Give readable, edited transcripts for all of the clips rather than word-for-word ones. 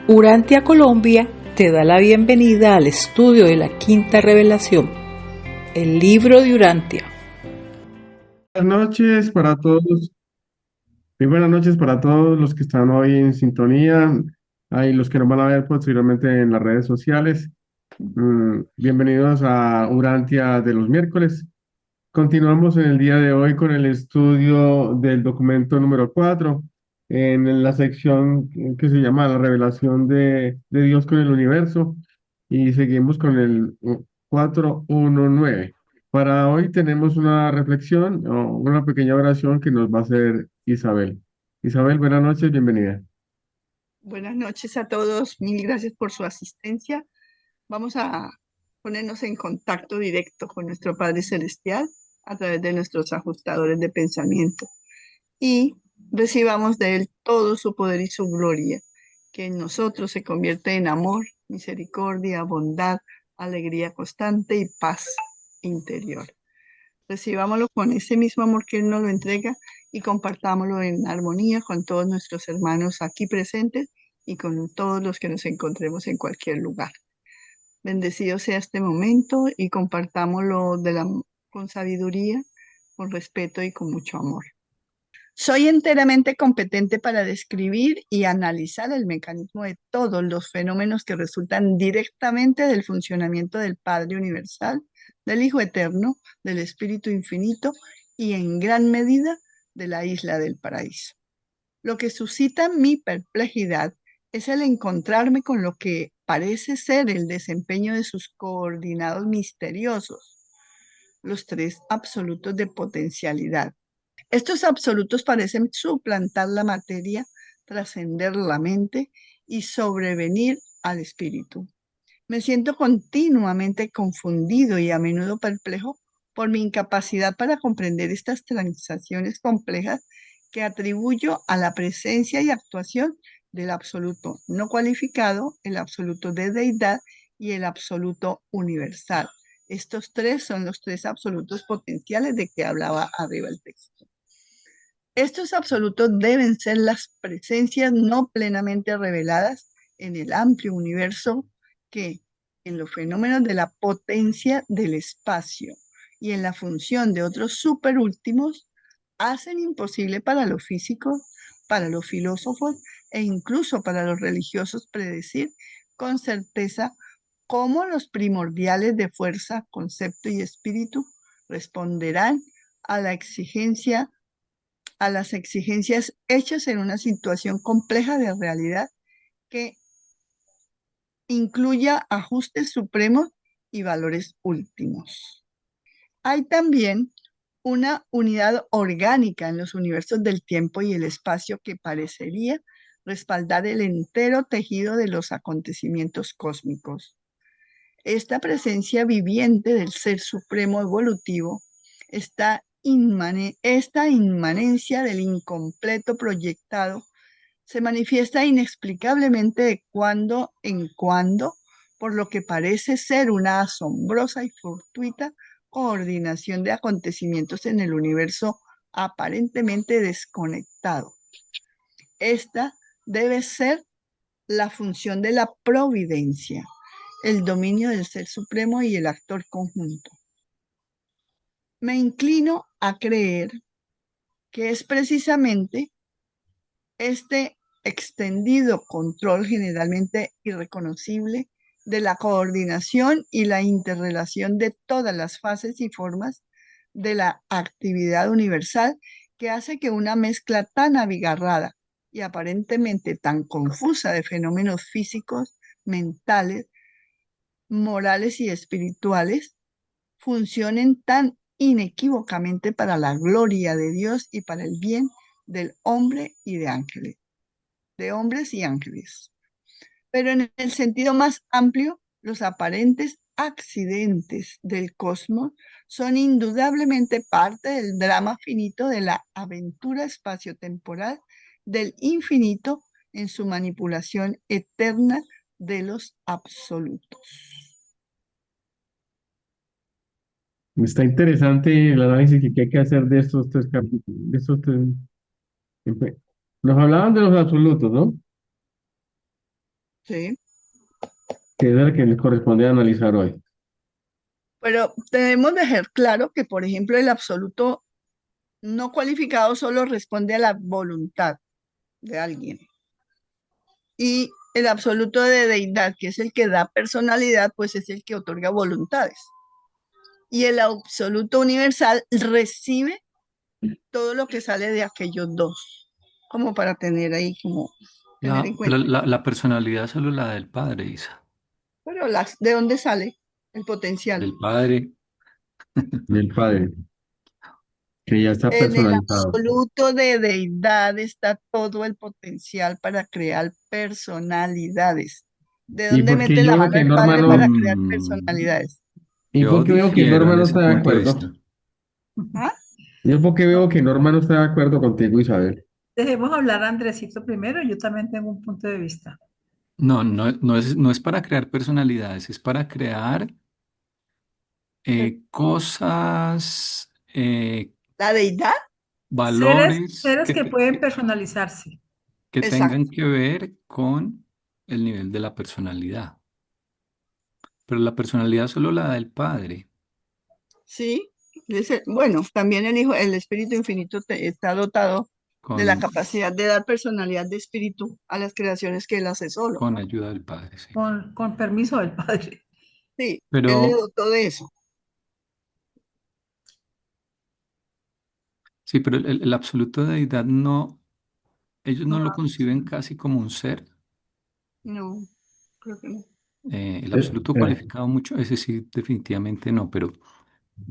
Urantia Colombia te da la bienvenida al estudio de la quinta revelación, el libro de Urantia. Buenas noches para todos, muy buenas noches para todos los que están hoy en sintonía, hay los que nos van a ver posteriormente en las redes sociales. Bienvenidos a Urantia de los miércoles. Continuamos en el día de hoy con el estudio del documento número 4 en la sección que se llama La revelación de Dios con el universo, y seguimos con el 419. Para hoy tenemos una reflexión o una pequeña oración que nos va a hacer Isabel. Isabel, buenas noches, bienvenida. Buenas noches a todos, mil gracias por su asistencia. Vamos a ponernos en contacto directo con nuestro Padre Celestial a través de nuestros ajustadores de pensamiento y recibamos de Él todo su poder y su gloria, que en nosotros se convierte en amor, misericordia, bondad, alegría constante y paz interior. Recibámoslo con ese mismo amor que Él nos lo entrega y compartámoslo en armonía con todos nuestros hermanos aquí presentes y con todos los que nos encontremos en cualquier lugar. Bendecido sea este momento y compartámoslo con sabiduría, con respeto y con mucho amor. Soy enteramente competente para describir y analizar el mecanismo de todos los fenómenos que resultan directamente del funcionamiento del Padre Universal, del Hijo Eterno, del Espíritu Infinito y en gran medida de la isla del paraíso. Lo que suscita mi perplejidad es el encontrarme con lo que parece ser el desempeño de sus coordinados misteriosos, los tres absolutos de potencialidad. Estos absolutos parecen suplantar la materia, trascender la mente y sobrevenir al espíritu. Me siento continuamente confundido y a menudo perplejo por mi incapacidad para comprender estas transacciones complejas que atribuyo a la presencia y actuación del absoluto no cualificado, el absoluto de deidad y el absoluto universal. Estos tres son los tres absolutos potenciales de que hablaba arriba el texto. Estos absolutos deben ser las presencias no plenamente reveladas en el amplio universo que, en los fenómenos de la potencia del espacio y en la función de otros superúltimos, hacen imposible para los físicos, para los filósofos e incluso para los religiosos predecir con certeza cómo los primordiales de fuerza, concepto y espíritu responderán a la exigencia a las exigencias hechas en una situación compleja de realidad que incluya ajustes supremos y valores últimos. Hay también una unidad orgánica en los universos del tiempo y el espacio que parecería respaldar el entero tejido de los acontecimientos cósmicos. Esta presencia viviente del Ser Supremo evolutivo, esta inmanencia del incompleto proyectado, se manifiesta inexplicablemente de cuando en cuando, por lo que parece ser una asombrosa y fortuita coordinación de acontecimientos en el universo aparentemente desconectado. Esta debe ser la función de la providencia, el dominio del Ser Supremo y el actor conjunto. Me inclino a creer que es precisamente este extendido control generalmente irreconocible de la coordinación y la interrelación de todas las fases y formas de la actividad universal que hace que una mezcla tan abigarrada y aparentemente tan confusa de fenómenos físicos, mentales, morales y espirituales funcionen tan inequívocamente para la gloria de Dios y para el bien del hombre y de ángeles, de hombres y ángeles. Pero en el sentido más amplio, los aparentes accidentes del cosmos son indudablemente parte del drama finito de la aventura espaciotemporal del infinito en su manipulación eterna de los absolutos. Está interesante el análisis que hay que hacer de estos tres capítulos, de estos tres. Nos hablaban de los absolutos, ¿no? Sí, que es el que le corresponde analizar hoy. pero debemos dejar claro que, por ejemplo, el absoluto no cualificado solo responde a la voluntad de alguien. Y el absoluto de deidad, que es el que da personalidad, pues es el que otorga voluntades. Y el absoluto universal recibe todo lo que sale de aquellos dos, como para tener ahí, como tener en Pero cuenta. la personalidad solo la del padre, Isa. Pero ¿de dónde sale el potencial? Del padre, Del Padre, que ya está En el personalizado. absoluto de deidad está todo el potencial para crear personalidades. ¿De ¿Y dónde por qué mete yo la veo mano que el Norma padre para no? crear mm, personalidades? ¿Y por yo qué veo que difiero Norma en no ese está de punto de acuerdo? vista. ¿Ah? Yo por qué veo No, que Norma no está de acuerdo contigo, Isabel. dejemos hablar a Andresito primero, yo también tengo un punto de vista. No es para crear personalidades, es para crear cosas, ¿La deidad? valores Seres que pueden personalizarse. que tengan Exacto. que ver con el nivel de la personalidad. Pero la personalidad solo la da el padre, Sí. Bueno, también el Hijo, el Espíritu Infinito está dotado de la con, capacidad de dar personalidad de espíritu a las creaciones que él hace solo, con ¿no? ayuda del padre, sí. Con permiso del padre. Sí, él le Pero dotó de eso. sí, pero el absoluto de deidad no, ellos No, no lo conciben casi como un ser. No, creo que no. El Eh, absoluto eh, cualificado mucho, ese sí, definitivamente no, pero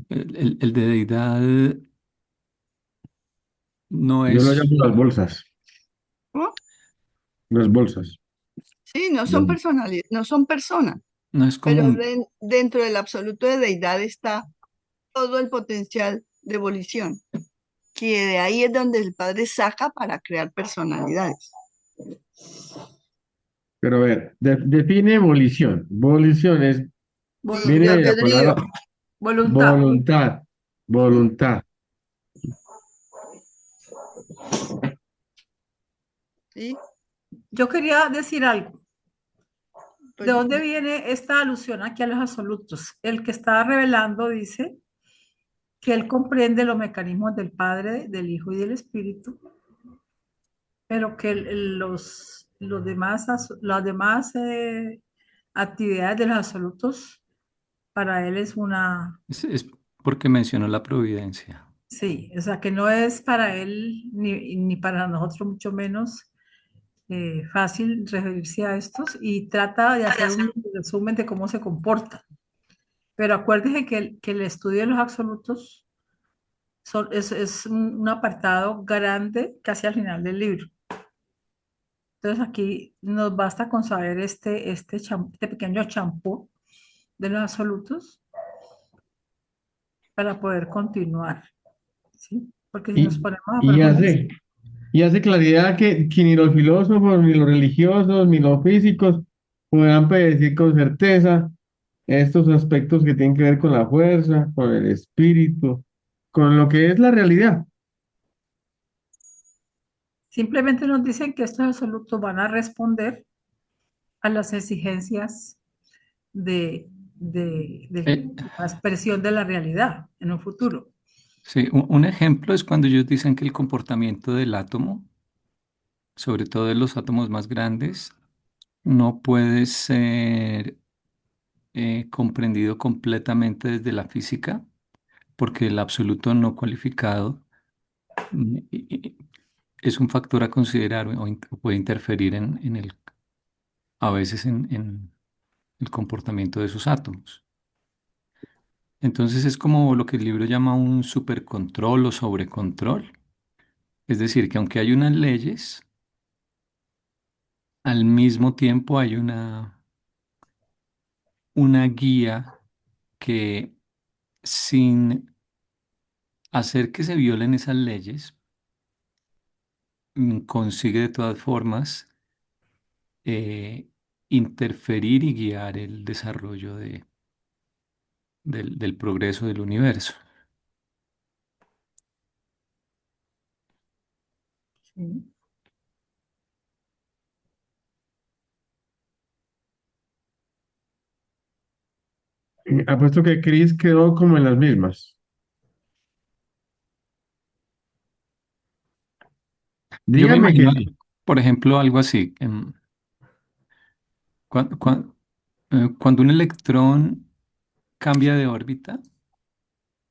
el de deidad no yo lo llamo es, las bolsas, ¿No? las bolsas. Sí, no son Las- personalidades, no son personas, no es como pero un, dentro del absoluto de deidad está todo el potencial de evolución, que de ahí es donde el padre saca para crear personalidades. Pero a ver, define volición. Volición es, Libre viene de la albedrío. palabra voluntad. voluntad, ¿Sí? voluntad. ¿Sí? Yo quería decir algo. ¿De Pues, dónde viene esta alusión aquí a los absolutos? El que está revelando dice que él comprende los mecanismos del Padre, del Hijo y del Espíritu, pero que los demás, las demás actividades de los absolutos para él es una, es porque mencionó la providencia. sí, o sea, que no es para él ni para nosotros mucho menos fácil referirse a estos y trata de hacer un resumen de cómo se comportan. Pero acuérdense que el estudio de los absolutos es un apartado grande casi al final del libro. Entonces aquí nos basta con saber este pequeño champú de los absolutos para poder continuar, ¿sí? Porque si nos Y, ponemos a y profundizar, hace, y hace claridad que ni los filósofos, ni los religiosos, ni los físicos podrán predecir con certeza estos aspectos que tienen que ver con la fuerza, con el espíritu, con lo que es la realidad. simplemente nos dicen que estos absolutos van a responder a las exigencias de Eh, la expresión de la realidad en un futuro. sí, un ejemplo es cuando ellos dicen que el comportamiento del átomo, sobre todo de los átomos más grandes, no puede ser comprendido completamente desde la física, porque el absoluto no cualificado es un factor a considerar o puede interferir a veces en el comportamiento de esos átomos. Entonces es como lo que el libro llama un supercontrol o sobrecontrol. Es decir, que aunque hay unas leyes, al mismo tiempo hay una guía que sin hacer que se violen esas leyes, consigue de todas formas eh, interferir y guiar el desarrollo del progreso del universo. ¿Sí? Apuesto que Chris quedó como en las mismas. Yo me Dígame que imagino, sí. por ejemplo, algo así. Cuando un electrón cambia de órbita,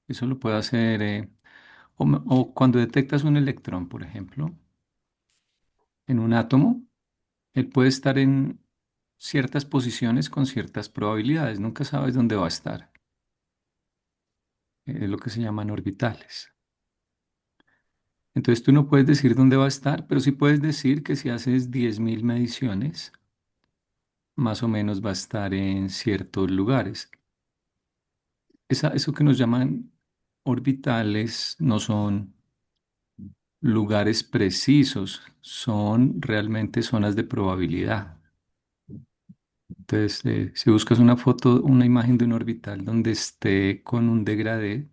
eso lo puede hacer, o cuando detectas un electrón, por ejemplo, en un átomo, él puede estar en ciertas posiciones con ciertas probabilidades. Nunca sabes dónde va a estar. Es lo que se llaman orbitales. Entonces tú no puedes decir dónde va a estar, pero sí puedes decir que si haces 10.000 mediciones, más o menos va a estar en ciertos lugares. Eso que nos llaman orbitales no son lugares precisos, son realmente zonas de probabilidad. Entonces, si buscas una foto, una imagen de un orbital donde esté con un degradé,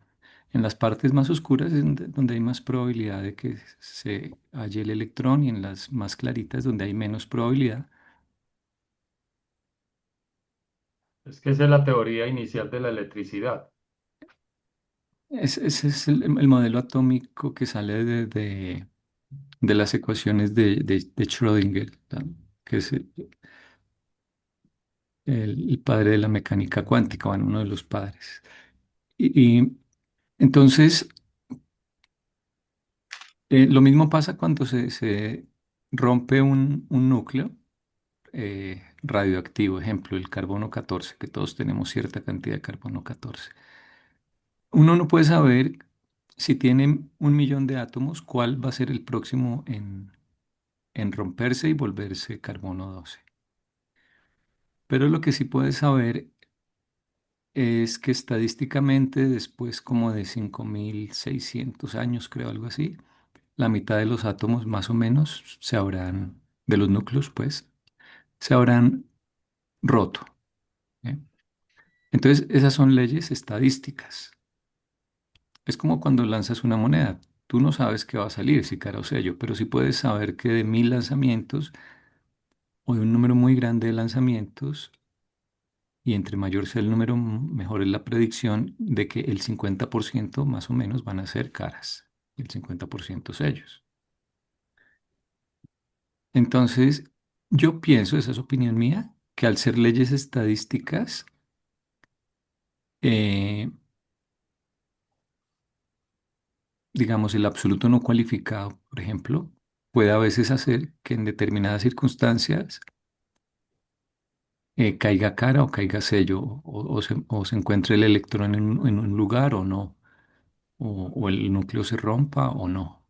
en las partes más oscuras es donde hay más probabilidad de que se halle el electrón y en las más claritas donde hay menos probabilidad. Es que esa es la teoría inicial de la electricidad. Ese es el modelo atómico que sale de las ecuaciones de Schrödinger, ¿no? Que es el padre de la mecánica cuántica, bueno, uno de los padres. Y entonces, lo mismo pasa cuando se rompe un núcleo radioactivo, ejemplo, el carbono 14, que todos tenemos cierta cantidad de carbono 14. Uno no puede saber si tiene 1 millón de átomos, cuál va a ser el próximo en romperse y volverse carbono 12. Pero lo que sí puedes saber es que estadísticamente, después como de 5.600 años, creo, algo así, la mitad de los átomos más o menos de los núcleos, pues, se habrán roto. ¿Eh? Entonces, esas son leyes estadísticas. Es como cuando lanzas una moneda. Tú no sabes qué va a salir, si cara o sello, pero sí puedes saber que de 1.000 lanzamientos o de un número muy grande de lanzamientos, y entre mayor sea el número, mejor es la predicción de que el 50% más o menos van a ser caras y el 50% sellos. Entonces, yo pienso, esa es opinión mía, que al ser leyes estadísticas, eh, digamos, el absoluto no cualificado, por ejemplo, puede a veces hacer que en determinadas circunstancias caiga cara o caiga sello, o se encuentre el electrón en un lugar o no, o el núcleo se rompa o no.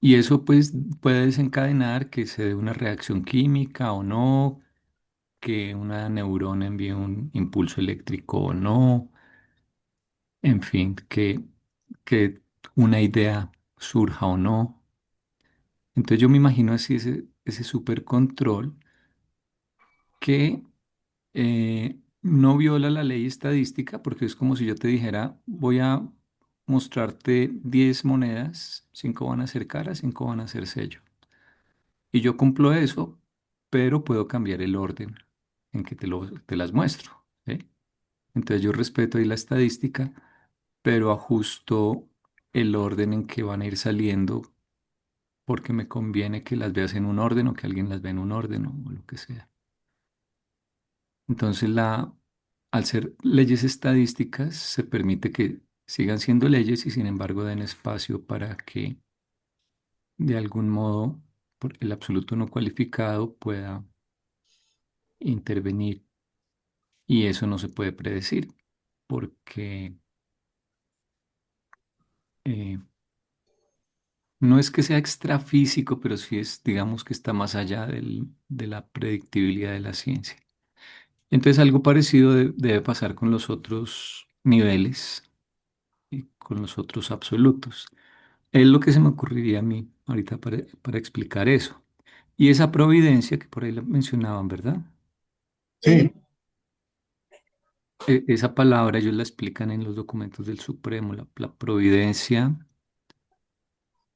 Y eso pues puede desencadenar que se dé una reacción química o no, que una neurona envíe un impulso eléctrico o no, en fin, que una idea surja o no. Entonces yo me imagino así ese supercontrol que no viola la ley estadística, porque es como si yo te dijera, voy a mostrarte 10 monedas, 5 van a ser caras, 5 van a ser sello. Y yo cumplo eso, pero puedo cambiar el orden en que te las muestro. ¿Sí? Entonces yo respeto ahí la estadística, pero ajusto el orden en que van a ir saliendo porque me conviene que las veas en un orden o que alguien las vea en un orden o lo que sea. Entonces, al ser leyes estadísticas, se permite que sigan siendo leyes y sin embargo den espacio para que de algún modo el absoluto no cualificado pueda intervenir. Y eso no se puede predecir porque eh, no es que sea extrafísico, pero sí es, digamos que está más allá de la predictibilidad de la ciencia. Entonces algo parecido debe pasar con los otros niveles y con los otros absolutos. Es lo que se me ocurriría a mí ahorita para explicar eso. Y esa providencia que por ahí la mencionaban, ¿verdad? Sí, Esa palabra ellos la explican en los documentos del Supremo. La providencia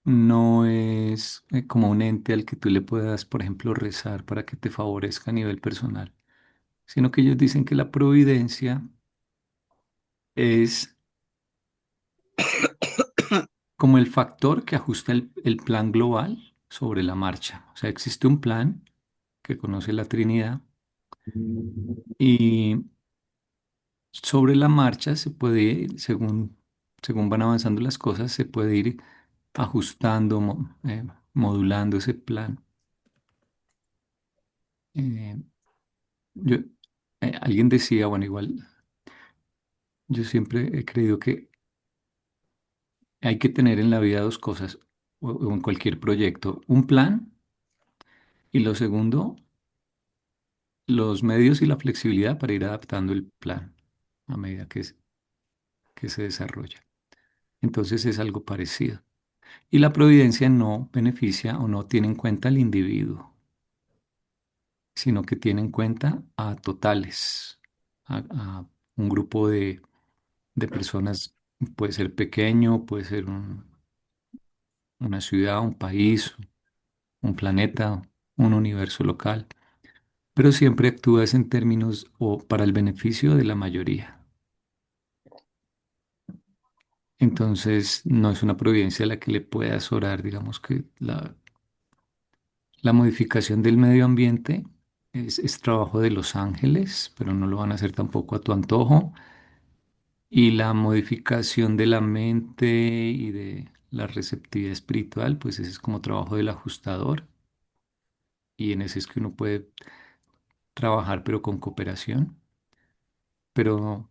no es como un ente al que tú le puedas, por ejemplo, rezar para que te favorezca a nivel personal, sino que ellos dicen que la providencia es como el factor que ajusta el plan global sobre la marcha. O sea, existe un plan que conoce la Trinidad y sobre la marcha se puede ir, según van avanzando las cosas, se puede ir ajustando, modulando ese plan. Eh, yo, alguien decía, bueno, igual, yo siempre he creído que hay que tener en la vida dos cosas, o en cualquier proyecto, un plan y lo segundo, los medios y la flexibilidad para ir adaptando el plan a medida que se desarrolla. Entonces es algo parecido. Y la providencia no beneficia o no tiene en cuenta al individuo, sino que tiene en cuenta a totales, a un grupo de personas, puede ser pequeño, puede ser una ciudad, un país, un planeta, un universo local, pero siempre actúas en términos o para el beneficio de la mayoría. Entonces, no es una providencia a la que le puedas orar, digamos que la modificación del medio ambiente es trabajo de los ángeles, pero no lo van a hacer tampoco a tu antojo. Y la modificación de la mente y de la receptividad espiritual, pues ese es como trabajo del ajustador. Y en ese es que uno puede trabajar, pero con cooperación. Pero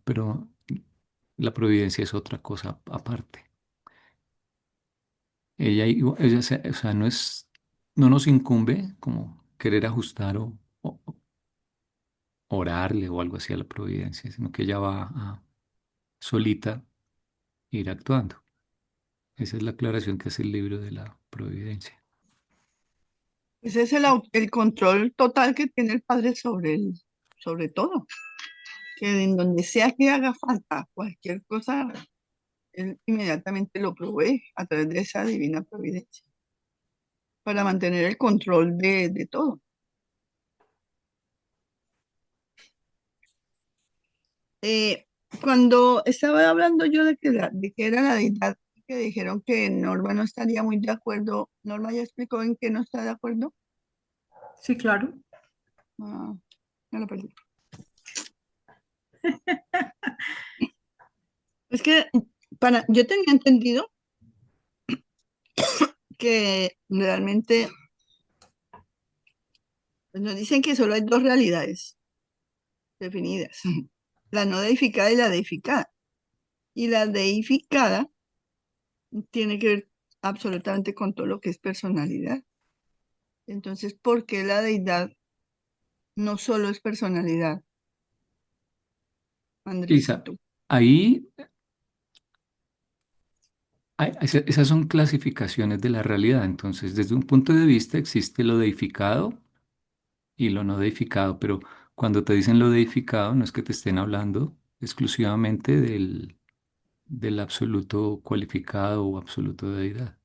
la providencia es otra cosa aparte. O sea, no nos incumbe como querer ajustar o orarle o algo así a la providencia, sino que ella va a solita ir actuando. Esa es la aclaración que hace el libro de la providencia. Ese es el control total que tiene el Padre sobre todo, que en donde sea que haga falta cualquier cosa, Él inmediatamente lo provee a través de esa divina providencia para mantener el control de todo. Eh, Cuando estaba hablando yo de que era la deidad, que dijeron que Norma no estaría muy de acuerdo, Norma ya explicó en qué no está de acuerdo. Sí, claro. Ah, ya lo perdí. Es que yo tenía entendido que realmente pues, nos dicen que solo hay dos realidades definidas, la no deificada y la deificada. Y la deificada tiene que ver absolutamente con todo lo que es personalidad. Entonces, ¿por qué la deidad no solo es personalidad, Isa, Andresito? ahí esas son clasificaciones de la realidad. Entonces, desde un punto de vista existe lo deificado y lo no deificado, pero cuando te dicen lo deificado no es que te estén hablando exclusivamente del absoluto cualificado o absoluto de deidad.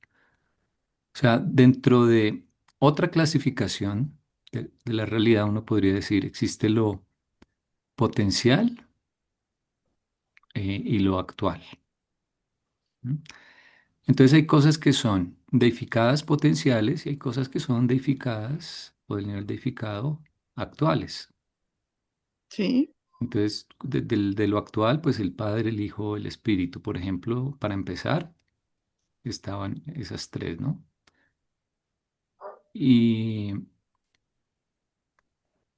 O sea, dentro de otra clasificación de la realidad uno podría decir existe lo potencial y lo actual. ¿M? Entonces hay cosas que son deificadas potenciales y hay cosas que son deificadas o del nivel deificado actuales. Sí, Entonces, de lo actual, pues el Padre, el Hijo, el Espíritu, por ejemplo, para empezar, estaban esas tres, ¿no? Y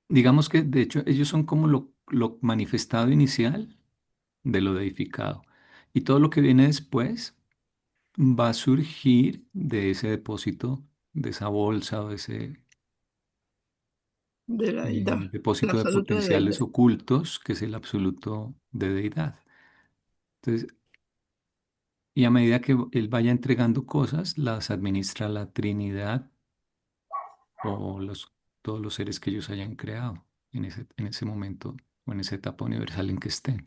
digamos que, de hecho, ellos son como lo manifestado inicial de lo deificado. Y todo lo que viene después va a surgir de ese depósito, de esa bolsa o de ese de la deidad, el depósito de absoluto de deidad. potenciales ocultos, que es el absoluto de deidad. Entonces, y a medida que él vaya entregando cosas, las administra la Trinidad o todos los seres que ellos hayan creado en ese momento o en esa etapa universal en que estén.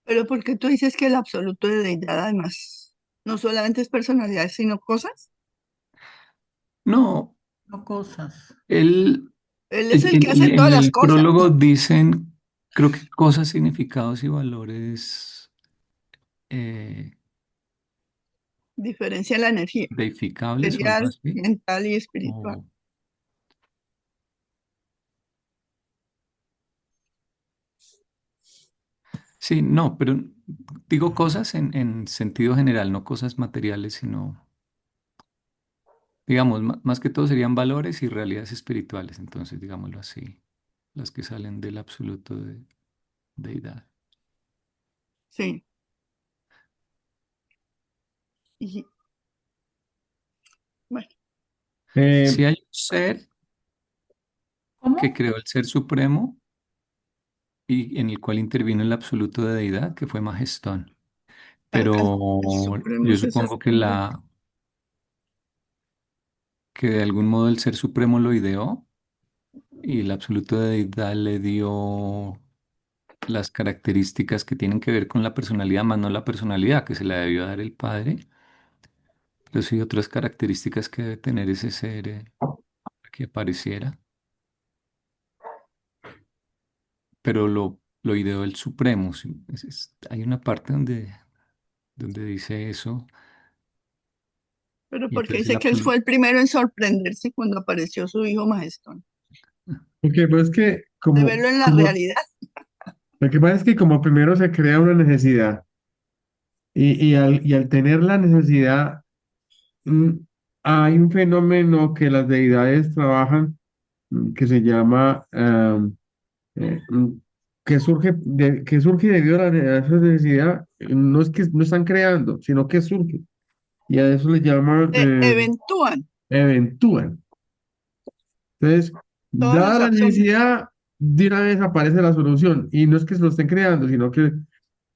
Pero ¿por qué tú dices que el absoluto de deidad además no solamente es personalidad, sino cosas? No, No cosas. él, Él es el que hace en todas las el cosas. prólogo dicen Creo que cosas, significados y valores eh, Diferencia la energía deificables o algo material, así. mental y espiritual. O, sí, no, pero digo cosas en sentido general, no cosas materiales, sino, digamos, más que todo serían valores y realidades espirituales, entonces, digámoslo así, las que salen del absoluto de deidad. Sí. Y bueno, Eh, Si hay un ser que ¿Cómo? creó el ser supremo y en el cual intervino el absoluto de deidad, que fue Magestón. el Pero Supremo yo es supongo exactamente. que de algún modo el ser supremo lo ideó y el absoluto de deidad le dio las características que tienen que ver con la personalidad, más no la personalidad que se la debió dar el padre, pero sí otras características que debe tener ese ser que apareciera, pero lo ideó el supremo. Sí. Hay una parte donde dice eso Pero y porque entonces el dice que él absoluto. fue el primero en sorprenderse cuando apareció su hijo Majestón, ok, pues es que de verlo en la como, realidad. lo que pasa es que como primero se crea una necesidad y al tener la necesidad, mm, hay un fenómeno que las deidades trabajan que se llama, que surge debido a esa necesidad, no es que no están creando, sino que surge. Y a eso le llaman Eventúan eventúan. Entonces, todos dada los la absurdos. necesidad, de una vez aparece la solución. Y no es que se lo estén creando, sino que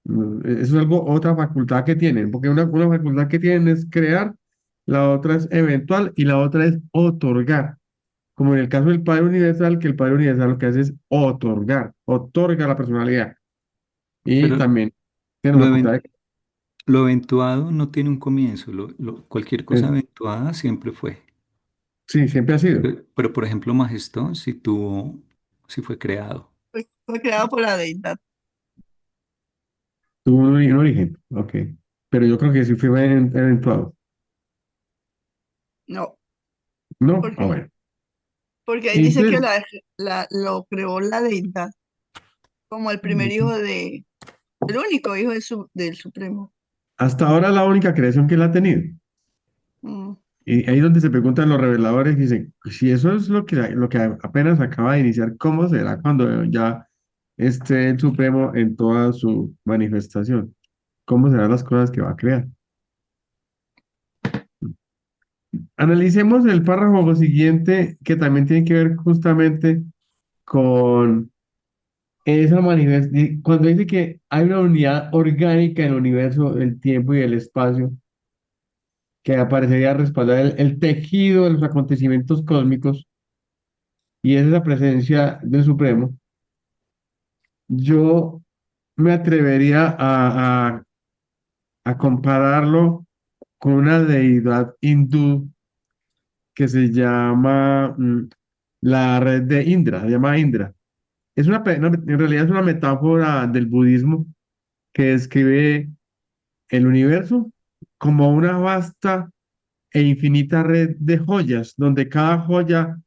eso es algo, otra facultad que tienen, porque una facultad que tienen es crear, la otra es eventual y la otra es otorgar. Como en el caso del Padre Universal, que el Padre Universal lo que hace es otorgar, otorga la personalidad. Y Pero también tiene la lo, facultad even- lo eventuado no tiene un comienzo, cualquier cosa es- eventuada siempre fue. sí, siempre ha sido. Pero, por ejemplo, Magestón sí fue creado. Fue creado por la deidad. Tuvo un origen, ok. Pero yo creo que sí fue eventuado. No, ¿No? Ah, porque, bueno. porque ahí Y dice que entonces, lo creó la deidad como el primer hijo el único hijo del Supremo. hasta ahora la única creación que él ha tenido. Mm. Y ahí es donde se preguntan los reveladores, dicen, si eso es lo que apenas acaba de iniciar, ¿cómo será cuando ya esté el Supremo en toda su manifestación? ¿Cómo serán las cosas que va a crear? Analicemos el párrafo siguiente, que también tiene que ver justamente con esa manifestación. Cuando dice que hay una unidad orgánica en el universo, el tiempo y el espacio, que aparecería a respaldar el tejido de los acontecimientos cósmicos, y es esa presencia del Supremo, yo me atrevería a compararlo con una deidad hindú que se llama la red de Indra, se llama Indra. En realidad es una metáfora del budismo que describe el universo como una vasta e infinita red de joyas, donde cada joya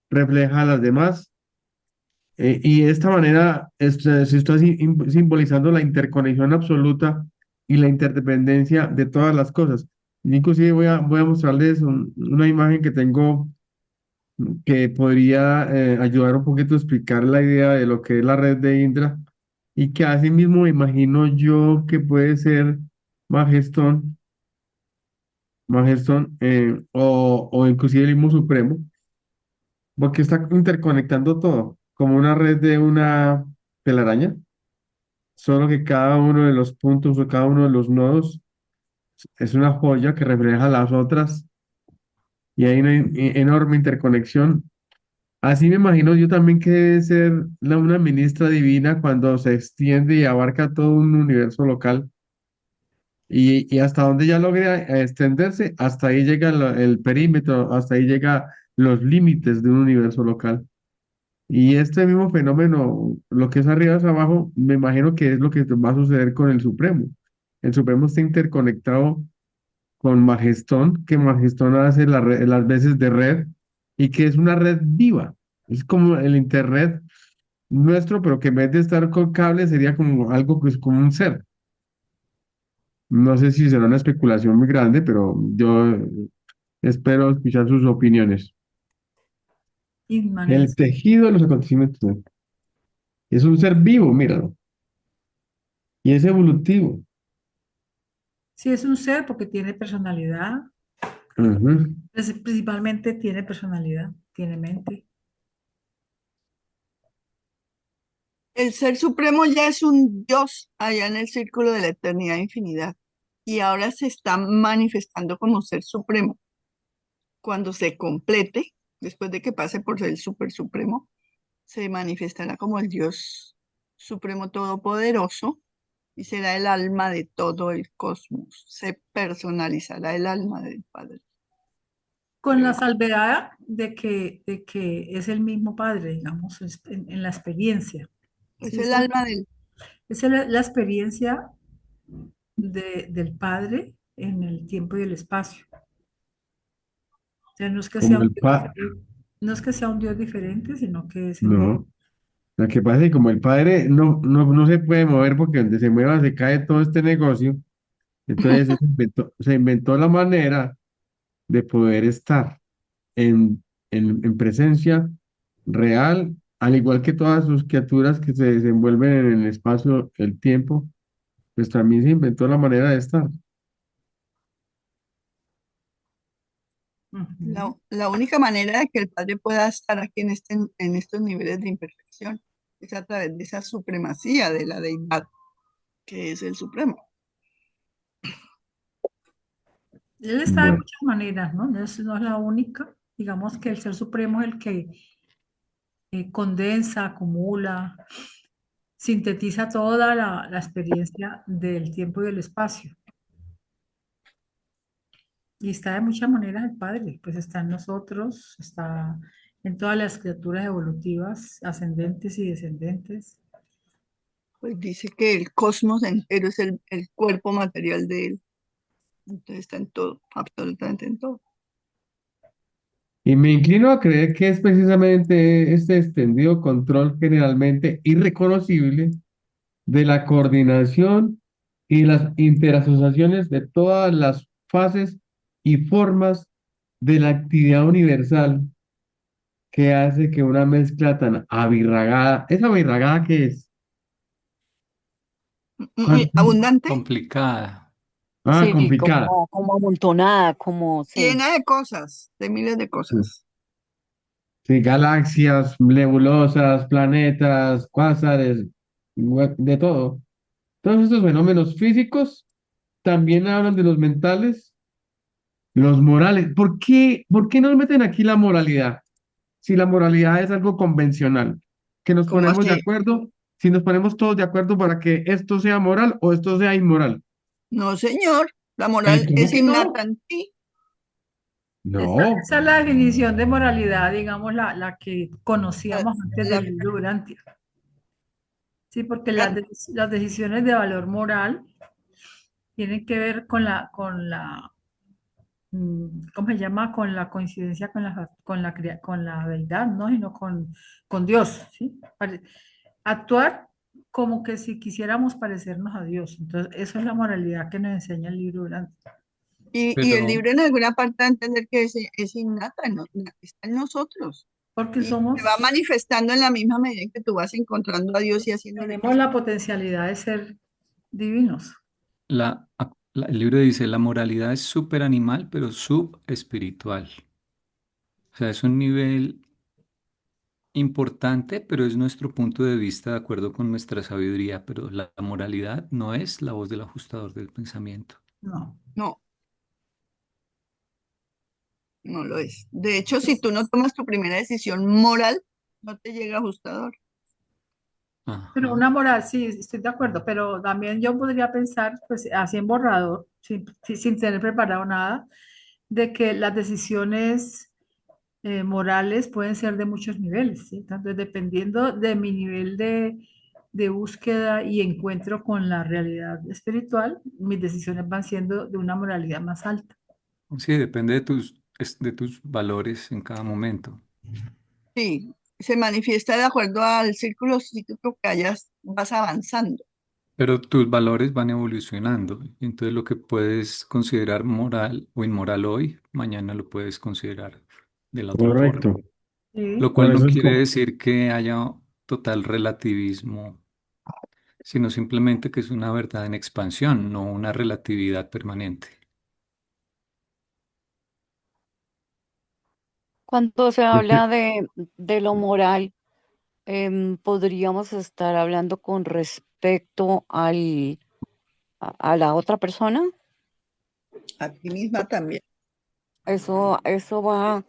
refleja a las demás. Y de esta manera se está simbolizando la interconexión absoluta y la interdependencia de todas las cosas. Inclusive voy a mostrarles una imagen que tengo que podría ayudar un poquito a explicar la idea de lo que es la red de Indra y que así mismo me imagino yo que puede ser Magestón, o inclusive el mismo Supremo, porque está interconectando todo, como una red de una telaraña, solo que cada uno de los puntos o cada uno de los nodos es una joya que refleja las otras y hay una enorme interconexión. Así me imagino yo también que debe ser una ministra divina cuando se extiende y abarca todo un universo local y hasta donde ya logra extenderse, hasta ahí llega el perímetro, hasta ahí llega los límites de un universo local. Y este mismo fenómeno, lo que es arriba es abajo, me imagino que es lo que va a suceder con el Supremo. El Supremo está interconectado con Magestón, que Magestón hace las veces de red y que es una red viva. Es como el Internet nuestro, pero que en vez de estar con cables sería como algo que es como un ser. No sé si será una especulación muy grande, pero yo espero escuchar sus opiniones. El Inmanencia. tejido de los acontecimientos es un ser vivo, míralo, y es evolutivo. Sí, es un ser porque tiene personalidad, Ujú. principalmente tiene personalidad, tiene mente. El Ser Supremo ya es un Dios allá en el círculo de la eternidad e infinidad y ahora se está manifestando como Ser Supremo. Cuando se complete, después de que pase por ser el Super Supremo, se manifestará como el Dios Supremo Todopoderoso y será el alma de todo el cosmos. Se personalizará el alma del Padre. Con la Creo. salvedad de que es el mismo Padre, digamos, en la experiencia. Es Sí, el alma del... esa es la experiencia del Padre en el tiempo y el espacio. O sea, no es que sea Como un el Dios pa, diferente, no es que sea un Dios diferente, sino que es el mismo. no. Lo que pasa es que como el padre no se puede mover porque donde se mueva se cae todo este negocio, entonces se inventó la manera de poder estar en presencia real, al igual que todas sus criaturas que se desenvuelven en el espacio, el tiempo, pues también se inventó la manera de estar. Ujú. La única manera de que el Padre pueda estar aquí en estos niveles de imperfección es a través de esa supremacía de la deidad, que es el Supremo. Él está de Bueno, muchas maneras, ¿no? No es la única. Digamos que el Ser Supremo es el que condensa, acumula, sintetiza toda la experiencia del tiempo y del espacio. Y está de muchas maneras el Padre, pues está en nosotros, está en todas las criaturas evolutivas, ascendentes y descendentes. Pues dice que el cosmos entero es el cuerpo material de él. Entonces está en todo, absolutamente en todo. y me inclino a creer que es precisamente este extendido control generalmente irreconocible de la coordinación y las interasociaciones de todas las fases y formas de la actividad universal que hace que una mezcla tan abirragada, ¿esa abirragada qué es? Muy ¿Cuánto? abundante, Complicada. Ah, Sí, complicada. como amontonada, como, sí. llena de cosas, de miles de cosas. Sí, galaxias, nebulosas, planetas, cuásares, de todo. Todos estos fenómenos físicos también hablan de los mentales, los morales. Por qué nos meten aquí la moralidad? Si la moralidad es algo convencional, que nos ¿Cómo ponemos de así? acuerdo, si nos ponemos todos de acuerdo para que esto sea moral o esto sea inmoral. No, señor, la Ay, moral ¿cómo es que innata no? en ti. No, Esa es la definición de moralidad, digamos, la que La- conocíamos antes la- del libro Durantia. Sí, porque la- las decisiones de valor moral tienen que ver ¿cómo se llama? Con la coincidencia con la deidad, ¿no? Sino con Dios, ¿sí? Actuar como que si quisiéramos parecernos a Dios. Entonces, eso es la moralidad que nos enseña el libro Durantia. y el Pero libro en alguna parte da a entender que es innata, está en nosotros. Porque Y se va manifestando en la misma medida en que tú vas encontrando a Dios y haciéndole tenemos caso. la potencialidad de ser divinos. el libro dice, la moralidad es súper animal, pero subespiritual. O sea, es un nivel importante, pero es nuestro punto de vista de acuerdo con nuestra sabiduría, pero la moralidad no es la voz del ajustador del pensamiento. No. No, no lo es. De hecho, si tú no tomas tu primera decisión moral, no te llega ajustador. Pero Ajá. una moral, sí, estoy de acuerdo, pero también yo podría pensar, pues así en borrador, sin tener preparado nada, de que las decisiones morales pueden ser de muchos niveles, ¿sí? Entonces, dependiendo de mi nivel de búsqueda y encuentro con la realidad espiritual, mis decisiones van siendo de una moralidad más alta. Sí, depende de tus valores en cada momento. Sí, se manifiesta de acuerdo al círculo cíclico que vas avanzando. Pero tus valores van evolucionando. Y entonces lo que puedes considerar moral o inmoral hoy, mañana lo puedes considerar de la otra forma. Correcto. Sí, Lo Por cual no eso es quiere como, decir que haya total relativismo, sino simplemente que es una verdad en expansión, no una relatividad permanente. Cuando se porque habla de lo moral, podríamos estar hablando con respecto a la otra persona. A ti misma también. Eso va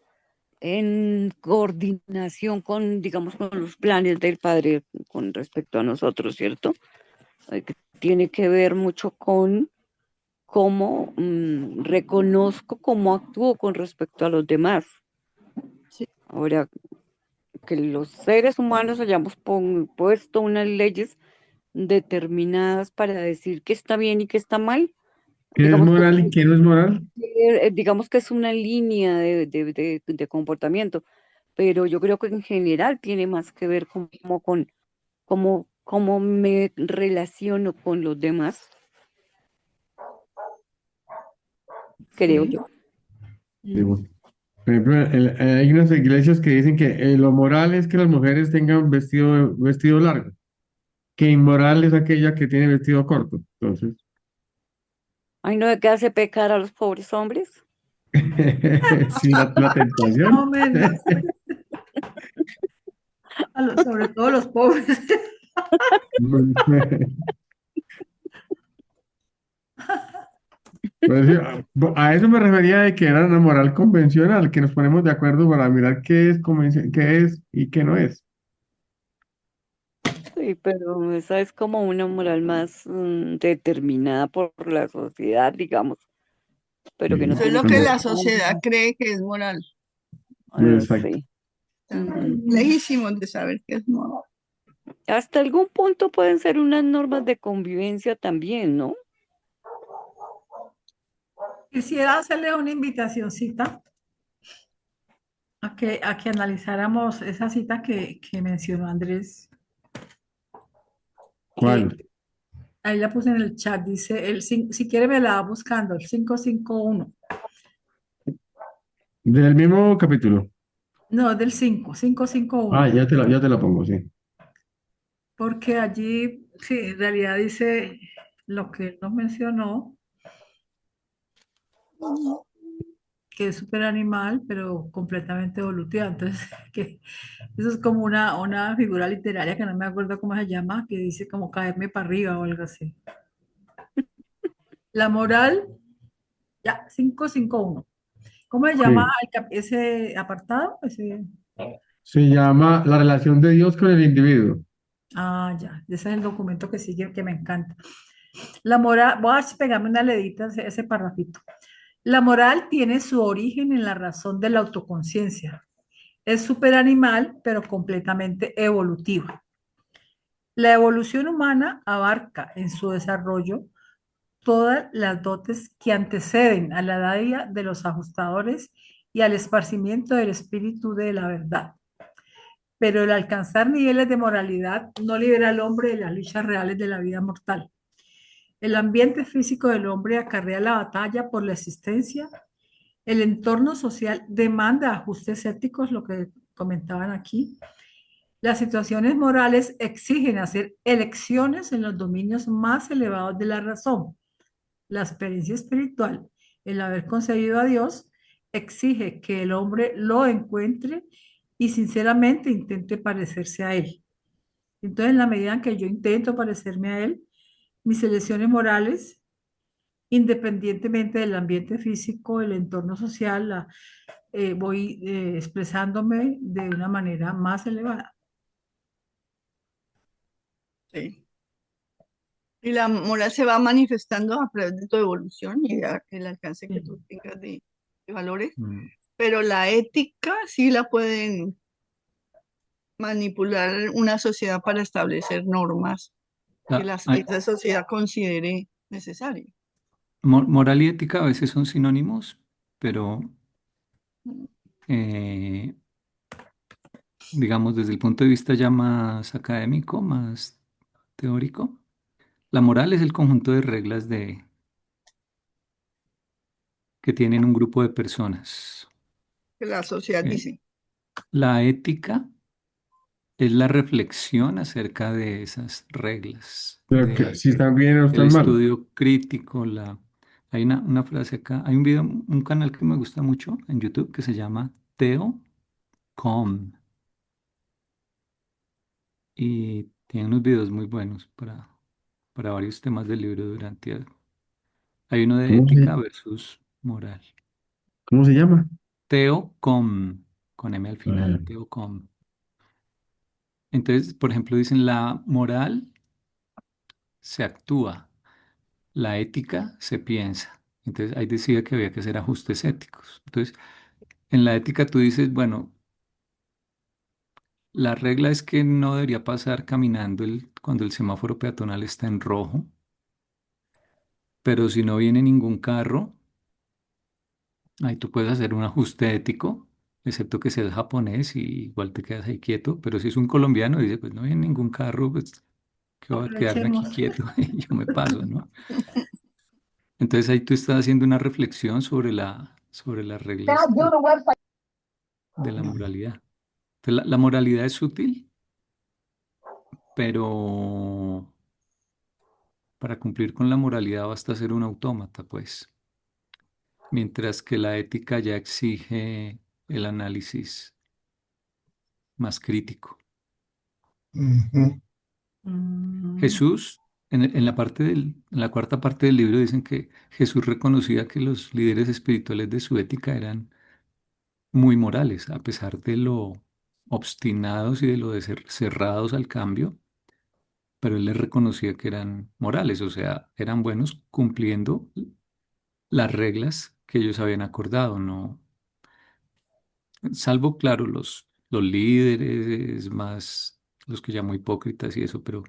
en coordinación con, digamos, con los planes del Padre con respecto a nosotros, ¿cierto? Que tiene que ver mucho con cómo reconozco cómo actúo con respecto a los demás. Sí, Ahora, que los seres humanos hayamos puesto unas leyes determinadas para decir qué está bien y qué está mal, ¿qué es digamos que, moral y qué no es moral? digamos que es una línea de comportamiento, pero yo creo que en general tiene más que ver como con cómo me relaciono con los demás, creo sí. yo. Digo, Mm. por ejemplo, hay unas iglesias que dicen que lo moral es que las mujeres tengan vestido largo, que inmoral es aquella que tiene vestido corto. Entonces, Ay, ¿no que hace pecar a los pobres hombres? sí, la Más o tentación. menos, sobre todo los pobres. Pues sí, a eso me refería de que era una moral convencional, que nos ponemos de acuerdo para mirar qué es y qué no es. Sí, pero esa es como una moral más determinada por la sociedad, digamos, pero que no eso es Sí, lo tiene que que ver la con... sociedad cree que es moral. exacto. Sí. Están Ujú. lejísimos de saber qué es moral. Hasta algún punto pueden ser unas normas de convivencia también, ¿no? Quisiera hacerle una invitacioncita a que analizáramos esa cita que mencionó Andrés, que ¿Cuál? ahí la puse en el chat, dice, si quiere me la va buscando, el 551. Del mismo capítulo. No, del 551, Ya te la pongo, sí. porque allí, sí, en realidad dice lo que él nos mencionó, que es súper animal, pero completamente evolutiva. Entonces, que eso es como una figura literaria que no me acuerdo cómo se llama, que dice como caerme para arriba o algo así. La moral, ya, 551. ¿Cómo se llama Sí. ese apartado? Se llama La relación de Dios con el individuo. Ya, ese es el documento que sigue, que me encanta. La moral, voy a pegarme una ledita a ese parrafito. La moral tiene su origen en la razón de la autoconciencia. Es superanimal, pero completamente evolutiva. La evolución humana abarca en su desarrollo todas las dotes que anteceden a la edad de los ajustadores y al esparcimiento del espíritu de la verdad. Pero el alcanzar niveles de moralidad no libera al hombre de las luchas reales de la vida mortal. El ambiente físico del hombre acarrea la batalla por la existencia. El entorno social demanda ajustes éticos, lo que comentaban aquí. Las situaciones morales exigen hacer elecciones en los dominios más elevados de la razón. La experiencia espiritual, el haber concebido a Dios, exige que el hombre lo encuentre y sinceramente intente parecerse a Él. Entonces, en la medida en que yo intento parecerme a Él, mis elecciones morales, independientemente del ambiente físico, el entorno social, voy expresándome de una manera más elevada. Sí. Y la moral se va manifestando a través de tu evolución y el alcance que Sí. tú tengas de valores, Mm. pero la ética sí la pueden manipular una sociedad para establecer normas que La- hay- esa sociedad considere necesarias. moral y ética a veces son sinónimos, pero eh, digamos desde el punto de vista ya más académico, más teórico, la moral es el conjunto de reglas que tienen un grupo de personas. Que la sociedad Eh, dice. la ética es la reflexión acerca de esas reglas, Pero que si están bien o el están mal. estudio crítico, hay una frase acá, hay un video, un canal que me gusta mucho en YouTube que se llama Teo.com y tiene unos videos muy buenos para varios temas del libro durante. Hay uno de ¿Cómo se, ética versus moral. cómo se llama? Teo.com, con M al Ah, final, Teo.com. Entonces, por ejemplo, dicen la moral se actúa, la ética se piensa. Entonces, ahí decía que había que hacer ajustes éticos. Entonces, en la ética tú dices, bueno, la regla es que no debería pasar caminando cuando el semáforo peatonal está en rojo, pero si no viene ningún carro, ahí tú puedes hacer un ajuste ético, excepto que seas japonés y igual te quedas ahí quieto, pero si es un colombiano, dice, pues no viene ningún carro, pues que voy a quedarme aquí Aprovechemos. quieto y yo me paso, ¿no? Entonces ahí tú estás haciendo una reflexión sobre las reglas de la moralidad. Entonces, la moralidad es útil, pero para cumplir con la moralidad basta ser un autómata, pues. Mientras que la ética ya exige el análisis más crítico. Ujú. Mm, Jesús, en la cuarta parte del libro dicen que Jesús reconocía que los líderes espirituales de su ética eran muy morales, a pesar de lo obstinados y de lo cerrados al cambio, pero él les reconocía que eran morales, o sea, eran buenos cumpliendo las reglas que ellos habían acordado, ¿no? Salvo, claro, los líderes, más los que llamo hipócritas y eso, pero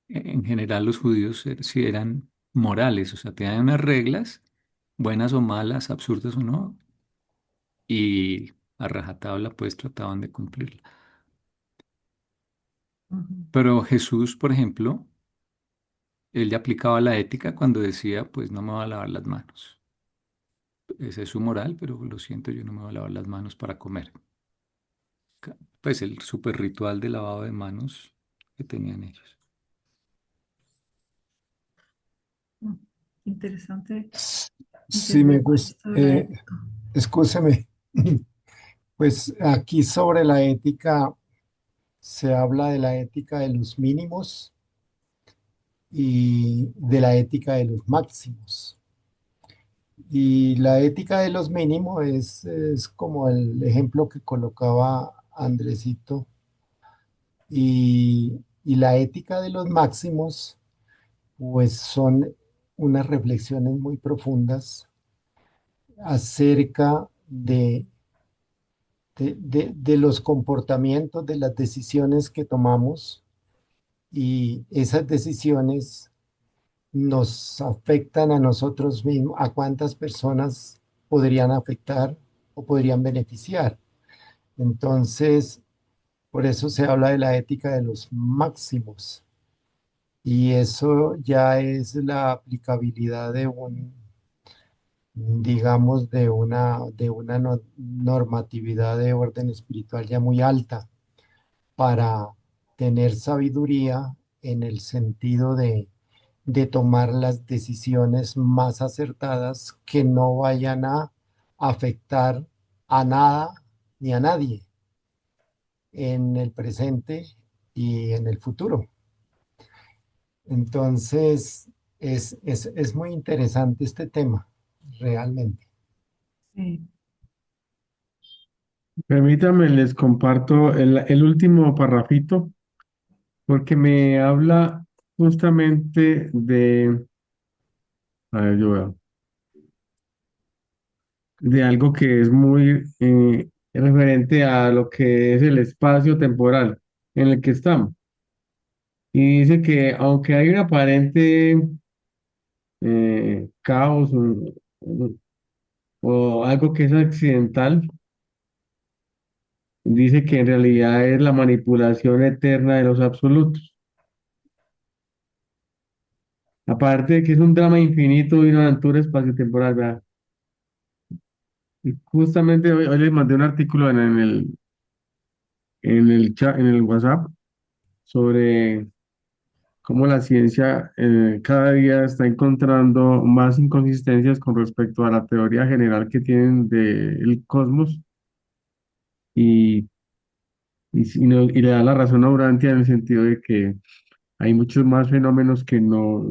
en general los judíos sí eran morales, o sea, tenían unas reglas, buenas o malas, absurdas o no, y a rajatabla pues trataban de cumplirla. ujú. Pero Jesús, por ejemplo, él ya aplicaba la ética cuando decía, pues no me voy a lavar las manos. Esa es su moral, pero lo siento, yo no me voy a lavar las manos para comer. Pues el super ritual de lavado de manos que tenían ellos. Mm, Interesante Sí, me entender gusta. esto de la ética. Escúcheme. Pues aquí sobre la ética se habla de la ética de los mínimos y de la ética de los máximos. Y la ética de los mínimos es como el ejemplo que colocaba Andresito. Y la ética de los máximos, pues son unas reflexiones muy profundas acerca de los comportamientos, de las decisiones que tomamos y esas decisiones nos afectan a nosotros mismos, a cuántas personas podrían afectar o podrían beneficiar. Entonces, por eso se habla de la ética de los máximos y eso ya es la aplicabilidad de digamos, de una normatividad de orden espiritual ya muy alta para tener sabiduría en el sentido de tomar las decisiones más acertadas que no vayan a afectar a nada ni a nadie en el presente y en el futuro. Entonces, es muy interesante este tema, realmente. Sí. Permítanme, les comparto el último parrafito porque me habla justamente de, a ver, yo veo. de algo que es muy referente a lo que es el espacio temporal en el que estamos. Y dice que aunque hay un aparente caos o algo que es accidental, dice que en realidad es la manipulación eterna de los absolutos. Aparte de que es un drama infinito y una aventura espaciotemporal, ¿verdad? Y justamente hoy les mandé un artículo en el chat, en el WhatsApp, sobre cómo la ciencia cada día está encontrando más inconsistencias con respecto a la teoría general que tienen del cosmos y, y le da la razón a Urantia en el sentido de que hay muchos más fenómenos que no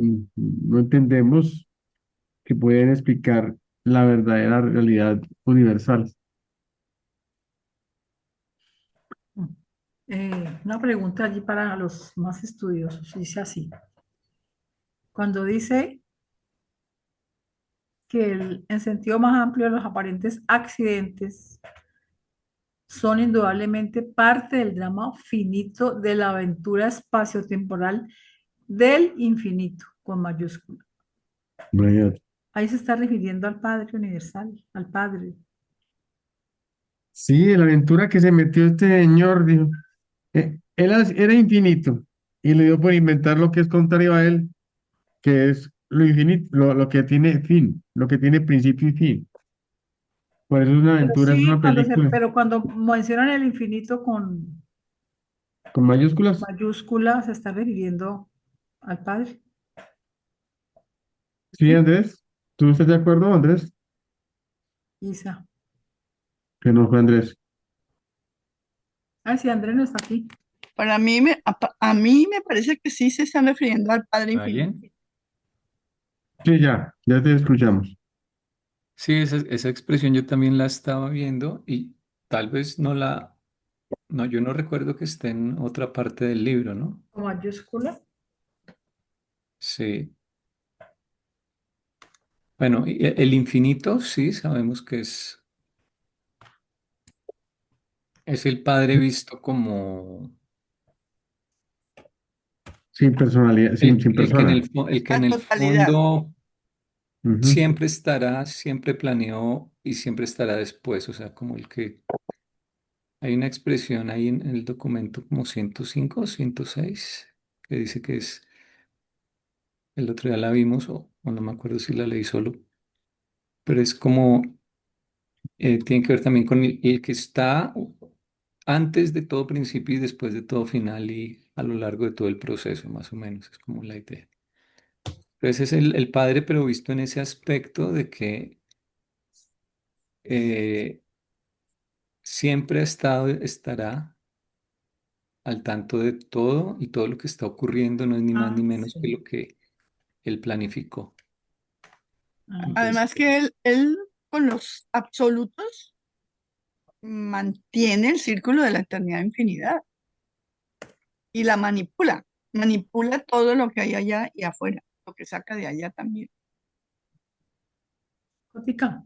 entendemos que pueden explicar la verdadera realidad universal. Una pregunta allí para los más estudiosos. Dice así. Cuando dice que en sentido más amplio los aparentes accidentes son indudablemente parte del drama finito de la aventura espaciotemporal del infinito, con mayúscula. Imagínate. Ahí se está refiriendo al Padre Universal, al Padre. Sí, la aventura que se metió este señor, dijo, él era infinito y le dio por inventar lo que es contrario a él, que es lo infinito, lo que tiene fin, lo que tiene principio y fin. Por eso es una Pero aventura, es sí, una película pero cuando mencionan el infinito con con mayúsculas. mayúscula, se está refiriendo al Padre. Sí, ¿Sí? Andrés, ¿tú estás de acuerdo, Andrés? Isa. Que no fue Andrés. Ay, sí, Andrés no está aquí. Para mí, a mí me parece que sí se están refiriendo al Padre Infinito. ¿Alguien? Sí, ya te escuchamos. Sí, esa expresión yo también la estaba viendo y tal vez no, yo no recuerdo que esté en otra parte del libro, ¿no? Con mayúscula. Sí. Bueno, y el infinito, sí, sabemos que es el Padre visto como Sin personalidad, sin persona. el que La en el totalidad. fondo Ujú. siempre estará, siempre planeó y siempre estará después, o sea, como el que hay una expresión ahí en el documento como 105 o 106 que dice que el otro día la vimos o no me acuerdo si la leí solo, pero es como, tiene que ver también con el que está antes de todo principio y después de todo final y a lo largo de todo el proceso, más o menos, es como la idea. Entonces es el padre, pero visto en ese aspecto de que eh, siempre ha estado, estará al tanto de todo y todo lo que está ocurriendo no es ni más Ah, ni menos que sí. lo que él planificó. Ah, Entonces, Además que él con los absolutos mantiene el círculo de la eternidad e infinidad y la manipula. Manipula todo lo que hay allá y afuera, lo que saca de allá también. Cotica.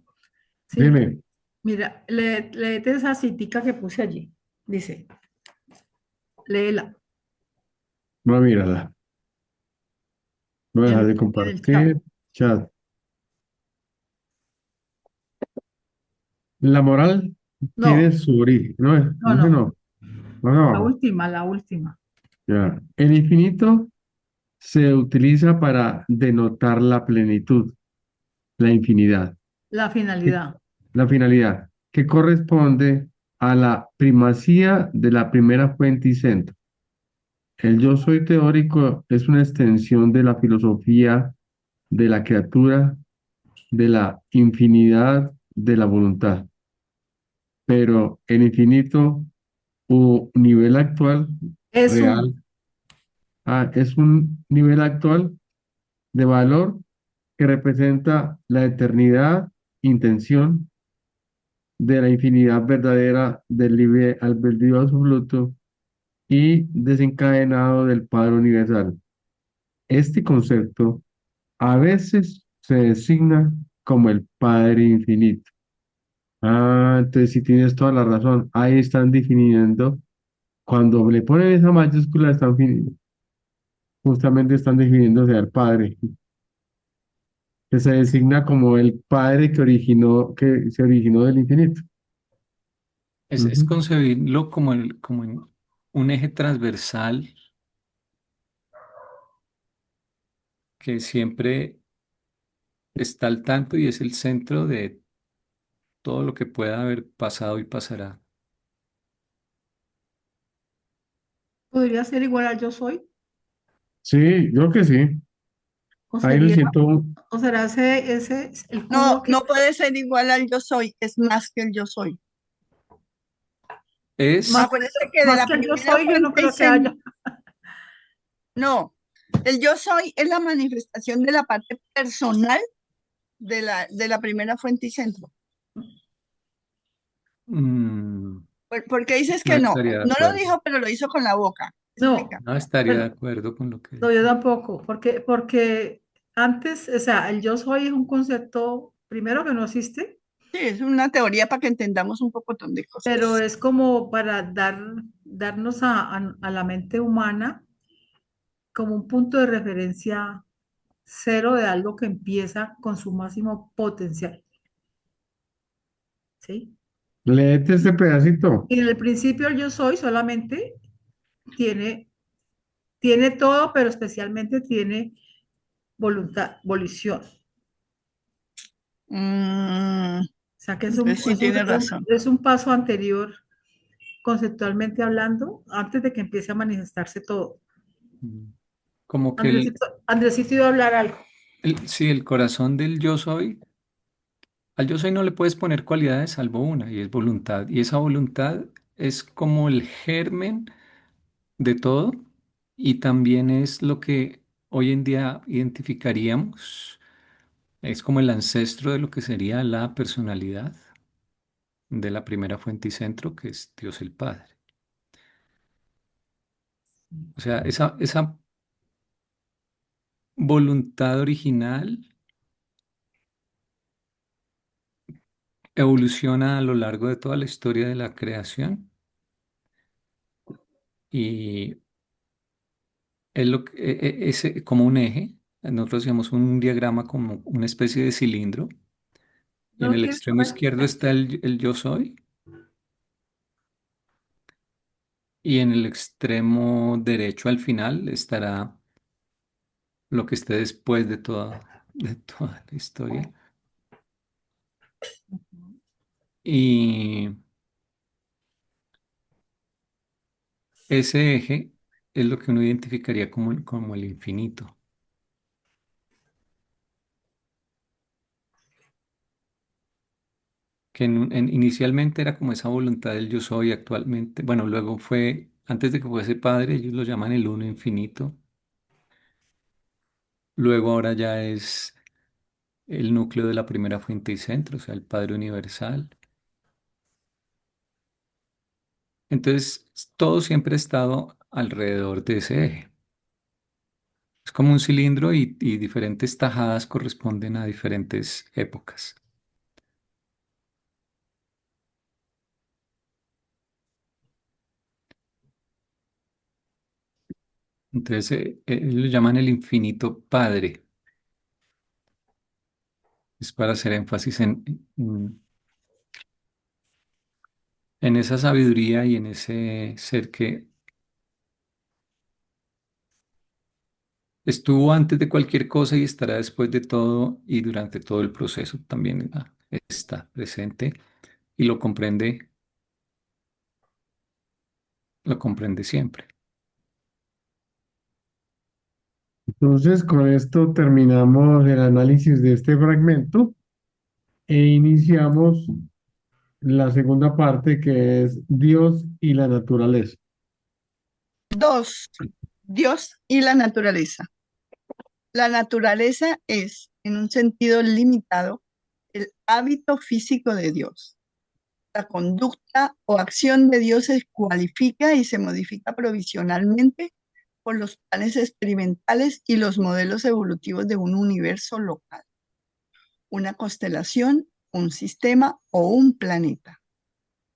Sí, Dime, mira, léete esa citica que puse allí. Dice, léela voy a mirarla. Voy a dejar de en el chat. compartir chat. La moral tiene No, su origen, ¿no? no, Ese no. no, más La abajo. última, la última. Ya. El infinito se utiliza para denotar la plenitud, la infinidad, La que- finalidad. la finalidad, que corresponde a la primacía de la primera fuente y centro. El yo soy teórico es una extensión de la filosofía de la criatura, de la infinidad de la voluntad, pero el infinito o nivel actual, Es real, un. es un nivel actual de valor que representa la eternidad, intención de la infinidad verdadera del libre albedrío absoluto y desencadenado del Padre Universal. Este concepto a veces se designa como el Padre Infinito. Ah, entonces sí tienes toda la razón. Ahí están definiendo, cuando le ponen esa mayúscula, justamente están definiéndose al Padre, que se designa como el Padre que se originó del infinito. Es Ujú. concebirlo como, como en un eje transversal que siempre está al tanto y es el centro de todo lo que pueda haber pasado y pasará. ¿Podría ser igual al yo soy? Sí, yo creo que sí. ¿O Ahí le sería, siento, o será ese el No, cubo que no puede ser igual al yo soy, es más que el yo soy. Es, más, Acuérdese que de más la que el yo primera soy, yo no fuente creo que haya? no, el yo soy es la manifestación de la parte personal de la primera fuente y centro. mm, ¿Por qué dices no que no? estaría de No lo acuerdo. dijo, pero lo hizo con la boca. No, Explica. No estaría de pero, acuerdo con lo que no, yo dice. tampoco, porque antes, o sea, el yo soy es un concepto, primero que no existe, Sí, es una teoría para que entendamos un poco de pero cosas. es como para darnos a la mente humana como un punto de referencia cero de algo que empieza con su máximo potencial, ¿sí? léete este pedacito. Y en el principio el yo soy solamente tiene, tiene todo, pero especialmente tiene voluntad, volición. Mm, O sea que entonces sí tiene razón. es un paso anterior, conceptualmente hablando, antes de que empiece a manifestarse todo. Mm. Como que el, Andresito iba a hablar algo. sí, el corazón del yo soy, al yo soy no le puedes poner cualidades salvo una, y es voluntad. Y esa voluntad es como el germen de todo y también es lo que hoy en día identificaríamos, es como el ancestro de lo que sería la personalidad de la primera fuente y centro, que es Dios el Padre. O sea, esa voluntad original evoluciona a lo largo de toda la historia de la creación y es, es como un eje. Nosotros hacemos un diagrama como una especie de cilindro y en ¿No el quieres extremo hablar? izquierdo está el yo soy y en el extremo derecho al final estará lo que esté después de toda la historia. Y ese eje es lo que uno identificaría como, como el infinito, que inicialmente era como esa voluntad del yo soy actualmente. Bueno, luego fue, antes de que fuese padre, ellos lo llaman el uno infinito. Luego ahora ya es el núcleo de la primera fuente y centro, o sea, el Padre universal. Entonces, todo siempre ha estado alrededor de ese eje. Es como un cilindro y diferentes tajadas corresponden a diferentes épocas. Entonces, ellos lo llaman el infinito Padre. Es para hacer énfasis en esa sabiduría y en ese ser que estuvo antes de cualquier cosa y estará después de todo y durante todo el proceso también está presente y lo comprende siempre. Entonces, con esto terminamos el análisis de este fragmento e iniciamos la segunda parte que es Dios y la naturaleza. Dos, Dios y la naturaleza. La naturaleza es, en un sentido limitado, el hábito físico de Dios. La conducta o acción de Dios se cualifica y se modifica provisionalmente por los planes experimentales y los modelos evolutivos de un universo local, una constelación un sistema o un planeta.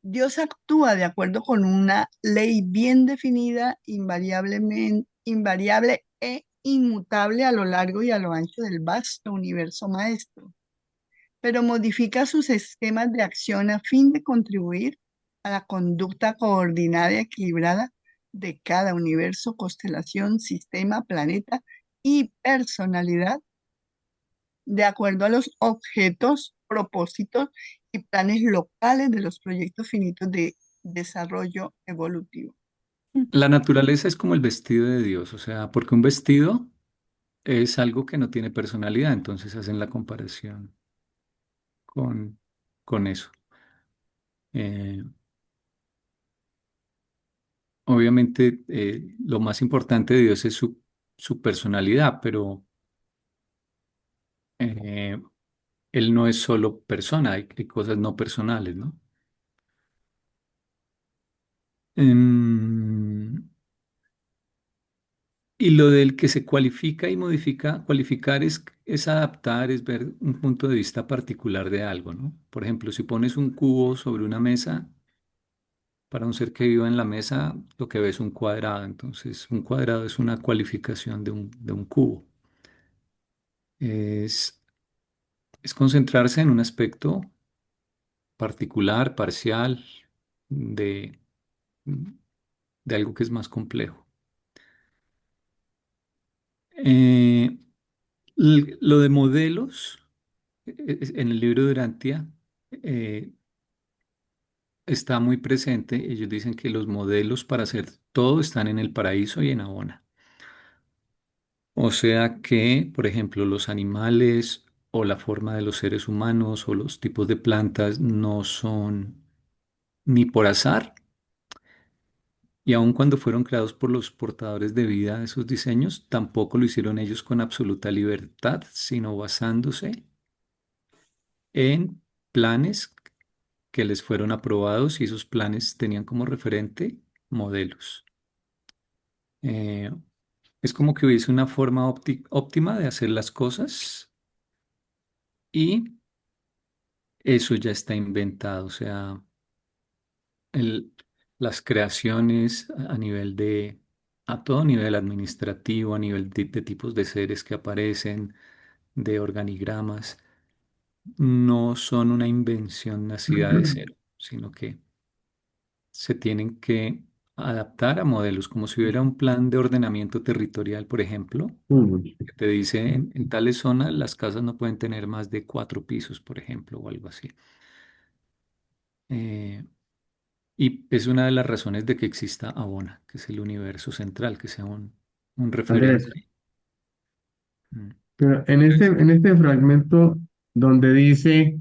Dios actúa de acuerdo con una ley bien definida, invariable e inmutable a lo largo y a lo ancho del vasto universo maestro, pero modifica sus esquemas de acción a fin de contribuir a la conducta coordinada y equilibrada de cada universo, constelación, sistema, planeta y personalidad, de acuerdo a los objetos, propósitos y planes locales de los proyectos finitos de desarrollo evolutivo. La naturaleza es como el vestido de Dios, o sea, porque un vestido es algo que no tiene personalidad, entonces hacen la comparación con, con eso. Eh, Obviamente, lo más importante de Dios es su personalidad, pero eh, Él no es solo persona, hay cosas no personales, ¿no? Em, y lo del que se cualifica y modifica, cualificar es adaptar, es ver un punto de vista particular de algo, ¿no? Por ejemplo, si pones un cubo sobre una mesa, para un ser que viva en la mesa, lo que ve es un cuadrado. Entonces, un cuadrado es una cualificación de un cubo. Es, es concentrarse en un aspecto particular, parcial, de, de algo que es más complejo. Eh, lo de modelos, en el libro de Urantia, eh, está muy presente. Ellos dicen que los modelos para hacer todo están en el paraíso y en Abona. O sea que, por ejemplo, los animales o la forma de los seres humanos o los tipos de plantas no son ni por azar, y aun cuando fueron creados por los portadores de vida, esos diseños tampoco lo hicieron ellos con absoluta libertad, sino basándose en planes que les fueron aprobados, y esos planes tenían como referente modelos. Eh, es como que hubiese una forma óptima de hacer las cosas, y eso ya está inventado. O sea, el- las creaciones a nivel a todo nivel administrativo, a nivel de tipos de seres que aparecen, de organigramas, no son una invención nacida de cero, sino que se tienen que adaptar a modelos, como si hubiera un plan de ordenamiento territorial, por ejemplo, que te dice en tales zonas las casas no pueden tener más de 4 pisos, por ejemplo, o algo así. Eh, y es una de las razones de que exista Abona, que es el universo central, que sea un Andrés, referente. Mm. pero en este fragmento donde dice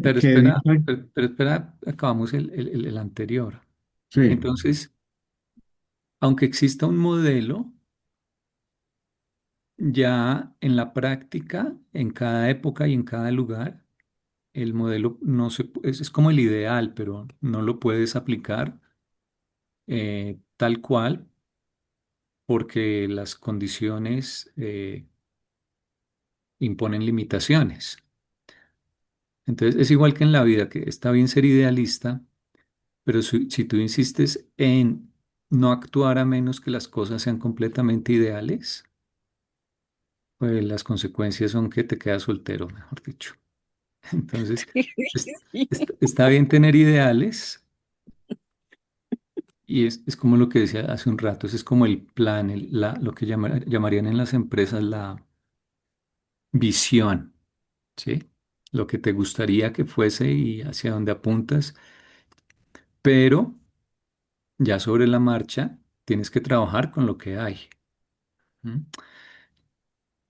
Pero que Dios, espera, pero espera, acabamos el anterior. sí, Entonces, aunque exista un modelo, ya en la práctica, en cada época y en cada lugar, el modelo no es como el ideal, pero no lo puedes aplicar tal cual, porque las condiciones imponen limitaciones. Entonces, es igual que en la vida, que está bien ser idealista, pero si tú insistes en no actuar a menos que las cosas sean completamente ideales, pues las consecuencias son que te quedas soltero, mejor dicho. Entonces, está bien tener ideales, y es como lo que decía hace un rato, ese es como el plan, lo que llamarían en las empresas la visión, ¿sí? Lo que te gustaría que fuese y hacia dónde apuntas, pero ya sobre la marcha tienes que trabajar con lo que hay. ¿M?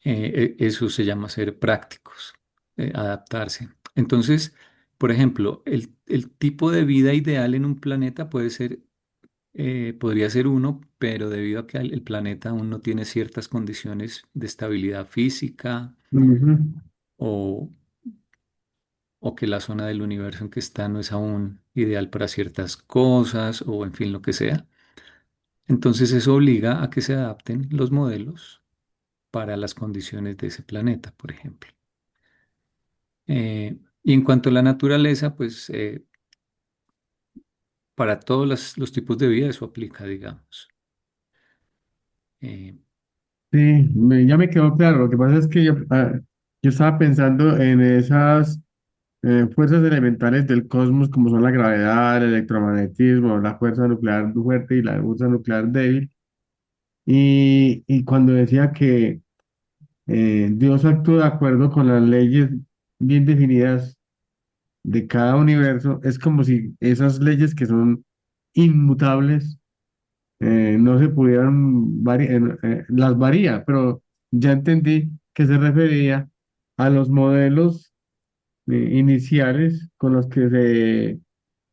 Eso se llama ser prácticos, adaptarse. Entonces, por ejemplo, el tipo de vida ideal en un planeta podría ser uno, pero debido a que el planeta aún no tiene ciertas condiciones de estabilidad física, ujú, o, o que la zona del universo en que está no es aún ideal para ciertas cosas, o en fin, lo que sea. Entonces eso obliga a que se adapten los modelos para las condiciones de ese planeta, por ejemplo. Y en cuanto a la naturaleza, pues para todos los tipos de vida eso aplica, digamos. Eh, Sí, ya me quedó claro. Lo que pasa es que yo estaba pensando en esas fuerzas elementales del cosmos, como son la gravedad, el electromagnetismo, la fuerza nuclear fuerte y la fuerza nuclear débil. Y cuando decía que Dios actúa de acuerdo con las leyes bien definidas de cada universo, es como si esas leyes que son inmutables no se pudieran las varía, pero ya entendí que se refería a los modelos iniciales con los que se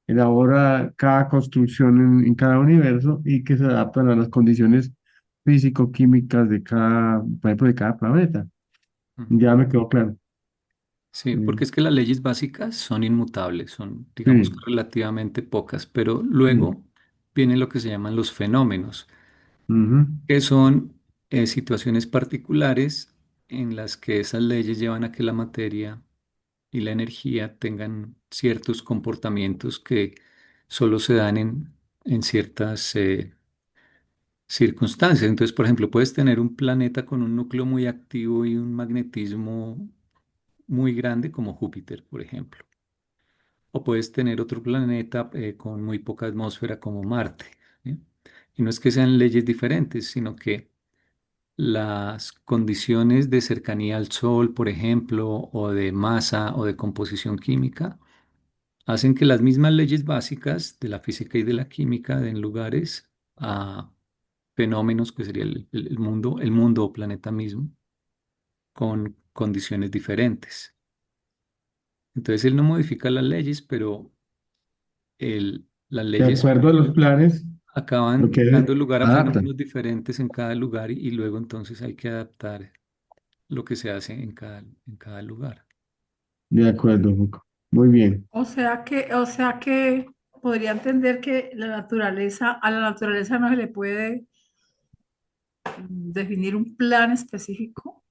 elabora cada construcción en cada universo y que se adaptan a las condiciones físico-químicas de cada, por ejemplo, de cada planeta. ujú. Ya me quedó claro. Sí, Mm, porque es que las leyes básicas son inmutables, son, digamos, que sí, relativamente pocas, pero sí. luego vienen lo que se llaman los fenómenos, Ujú. que son situaciones particulares en las que esas leyes llevan a que la materia y la energía tengan ciertos comportamientos que solo se dan en ciertas circunstancias. Entonces, por ejemplo, puedes tener un planeta con un núcleo muy activo y un magnetismo muy grande como Júpiter, por ejemplo. O puedes tener otro planeta con muy poca atmósfera como Marte. ¿Sí? Y no es que sean leyes diferentes, sino que las condiciones de cercanía al Sol, por ejemplo, o de masa o de composición química, hacen que las mismas leyes básicas de la física y de la química den lugares a fenómenos que sería el mundo o planeta mismo, con condiciones diferentes. Entonces él no modifica las leyes, pero las De leyes acuerdo a los planes, lo acaban que dando lugar a adapta. fenómenos diferentes en cada lugar y luego entonces hay que adaptar lo que se hace en cada lugar. De acuerdo, Juco. Muy bien. O sea que podría entender que a la naturaleza no se le puede definir un plan específico,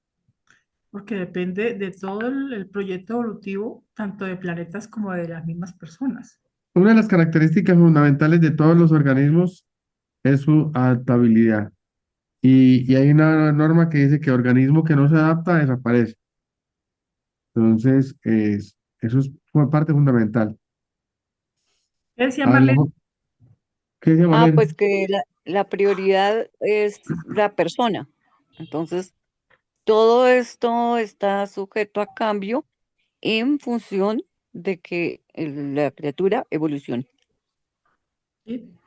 porque depende de todo el proyecto evolutivo, tanto de planetas como de las mismas personas. Una de las características fundamentales de todos los organismos es su adaptabilidad. Y hay una norma que dice que organismo que no se adapta desaparece. Entonces, eso es parte fundamental. ¿Qué decía A ver, Marlene? ¿qué decía Ah, Marlene? pues que la prioridad es la persona. Entonces, todo esto está sujeto a cambio en función de que la criatura evolucione. Sí.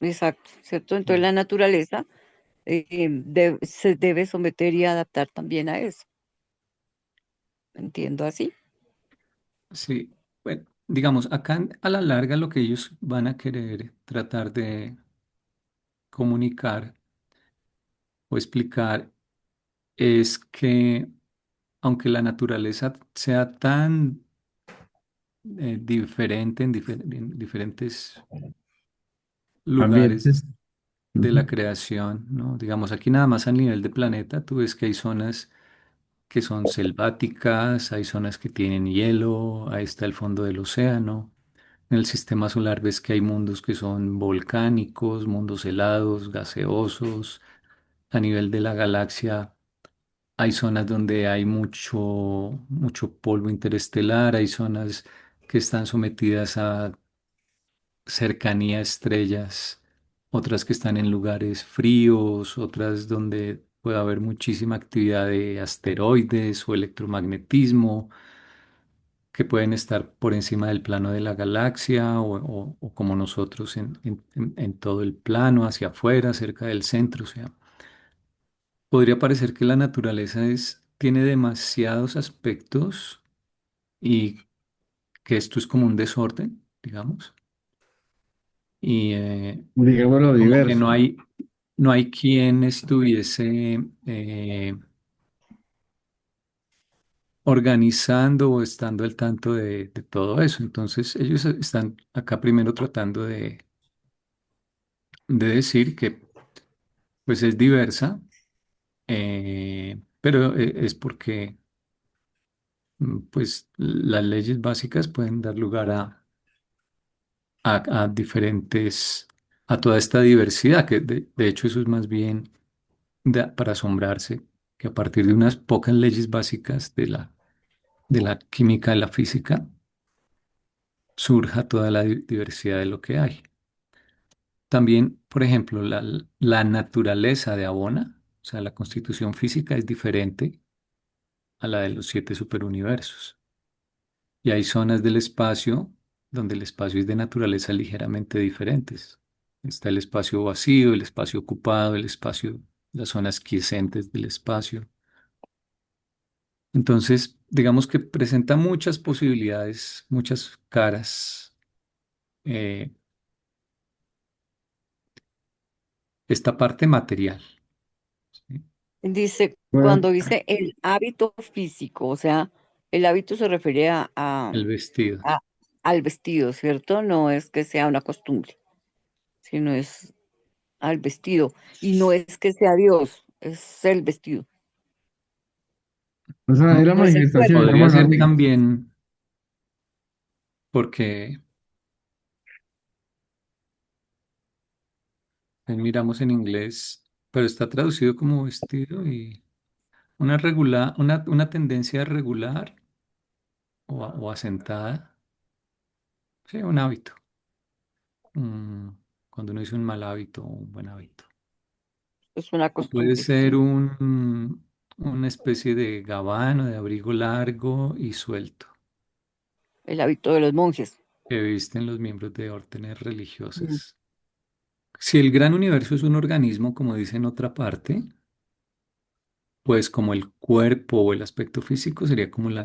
Exacto, ¿cierto? Entonces la naturaleza se debe someter y adaptar también a eso. Entiendo así. Sí, bueno, digamos, acá a la larga lo que ellos van a querer tratar de comunicar o explicar es que aunque la naturaleza sea tan diferente en diferentes lugares Ambientes. de Ujú. la creación, ¿no? Digamos, aquí nada más a nivel de planeta, tú ves que hay zonas que son selváticas, hay zonas que tienen hielo, ahí está el fondo del océano. En el sistema solar ves que hay mundos que son volcánicos, mundos helados, gaseosos. A nivel de la galaxia hay zonas donde hay mucho polvo interestelar, hay zonas que están sometidas a cercanía a estrellas, otras que están en lugares fríos, otras donde puede haber muchísima actividad de asteroides o electromagnetismo que pueden estar por encima del plano de la galaxia o como nosotros en todo el plano, hacia afuera, cerca del centro. O sea, podría parecer que la naturaleza tiene demasiados aspectos y que esto es como un desorden, digamos. Y Digámoslo como que diverso. no hay quien estuviese organizando o estando al tanto de todo eso. Entonces, ellos están acá primero tratando de decir que pues es diversa, pero es porque Pues las leyes básicas pueden dar lugar a diferentes, a toda esta diversidad, que de hecho eso es más bien para asombrarse, que a partir de unas pocas leyes básicas de la química, de la física, surja toda la diversidad de lo que hay. También, por ejemplo, la naturaleza de Abona, o sea, la constitución física es diferente a la de los siete superuniversos. Y hay zonas del espacio donde el espacio es de naturaleza ligeramente diferentes. Está el espacio vacío, el espacio ocupado, el espacio, las zonas quiescentes del espacio. Entonces, digamos que presenta muchas posibilidades, muchas caras. eh, esta parte material, ¿sí? Dice, Bueno, cuando dice el hábito físico, o sea, el hábito se refiere El vestido. a- al vestido, ¿cierto? No es que sea una costumbre, sino es al vestido. Y no es que sea Dios, es el vestido, o sea, Mm, es la no es el manifestación, cuerpo. Podría digámoslo ser así. también porque miramos en inglés, pero está traducido como vestido y una tendencia regular o asentada, sí, un hábito. Mm, Cuando uno dice un mal hábito o un buen hábito. Es una O puede costumbre, ser sí. una especie de gabán o de abrigo largo y suelto El hábito de los monjes. que visten los miembros de órdenes Mm. religiosas. Si el gran universo es un organismo, como dice en otra parte, pues como el cuerpo o el aspecto físico sería como la-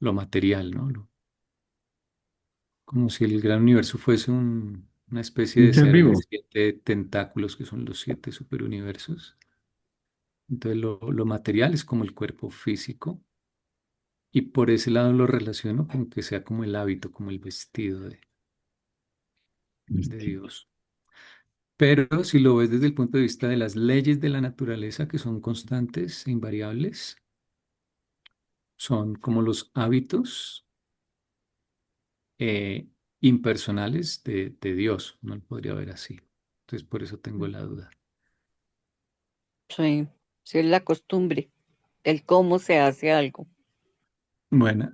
lo material, ¿no? Como si el gran universo fuese una especie Un de ser ser de vivo. siete tentáculos que son los siete superuniversos. Entonces lo material es como el cuerpo físico y por ese lado lo relaciono con que sea como el hábito, como el vestido de Dios. Pero si lo ves desde el punto de vista de las leyes de la naturaleza que son constantes e invariables, son como los hábitos eh, impersonales de Dios, no lo podría ver así. Entonces por eso tengo la duda. Sí, sí es la costumbre, el cómo se hace algo. Bueno,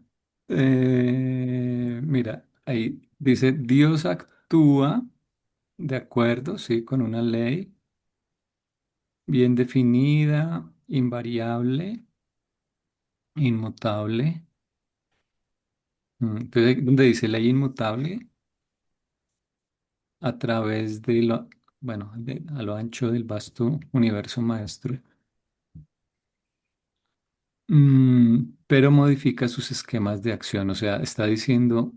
mira, ahí dice, Dios actúa de acuerdo, sí, con una ley bien definida, invariable, inmutable. Entonces, donde dice ley inmutable, a través de lo, bueno, a lo ancho del vasto universo maestro, pero modifica sus esquemas de acción. O sea, está diciendo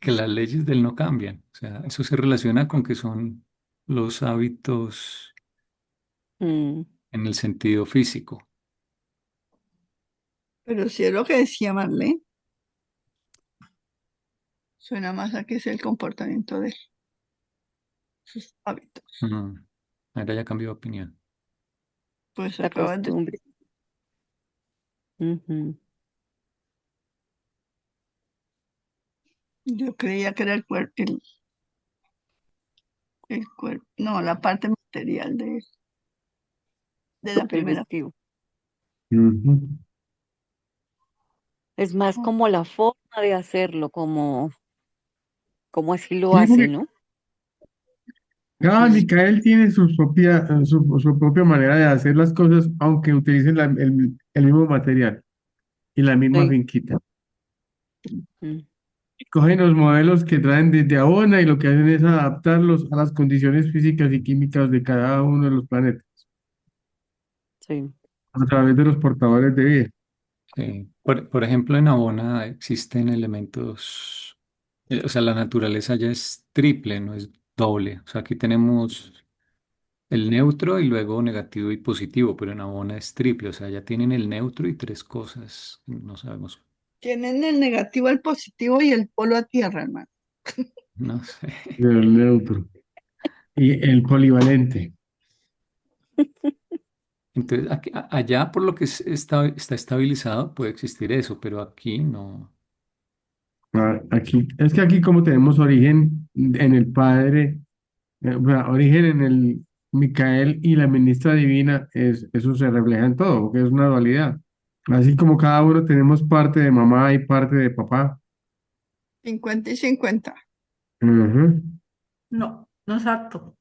que las leyes de él no cambian. O sea, eso se relaciona con que son los hábitos Mm, en el sentido físico. Pero si es lo que decía Marlene, suena más a que es el comportamiento de sus hábitos. Mm, Ahora ya cambió de opinión. Pues la acabas de... costumbre. Ujú. Yo creía que era el cuerpo, no, la parte material de la El primera. vestido. Ujú. Es más como la forma de hacerlo, como así lo Sí, hace, porque ¿no? cada Mm, Micael tiene su propia manera de hacer las cosas, aunque utilicen el mismo material y la misma sí. finquita. Mm. Cogen los modelos que traen desde Abona y lo que hacen es adaptarlos a las condiciones físicas y químicas de cada uno de los planetas Sí. a través de los portadores de vida. Por ejemplo, en Abona existen elementos, o sea, la naturaleza ya es triple, no es doble. O sea, aquí tenemos el neutro y luego negativo y positivo, pero en Abona es triple, o sea, ya tienen el neutro y tres cosas, no sabemos, Tienen el negativo, el positivo y el polo a tierra, hermano. no sé. El neutro y el polivalente. Entonces, allá por lo que está estabilizado puede existir eso, pero aquí no. Aquí, es que aquí como tenemos origen en el Padre, o sea, origen en el Micael y la ministra divina, eso se refleja en todo, porque es una dualidad. Así como cada uno tenemos parte de mamá y parte de papá. 50 y 50. Ujú. No, no exacto.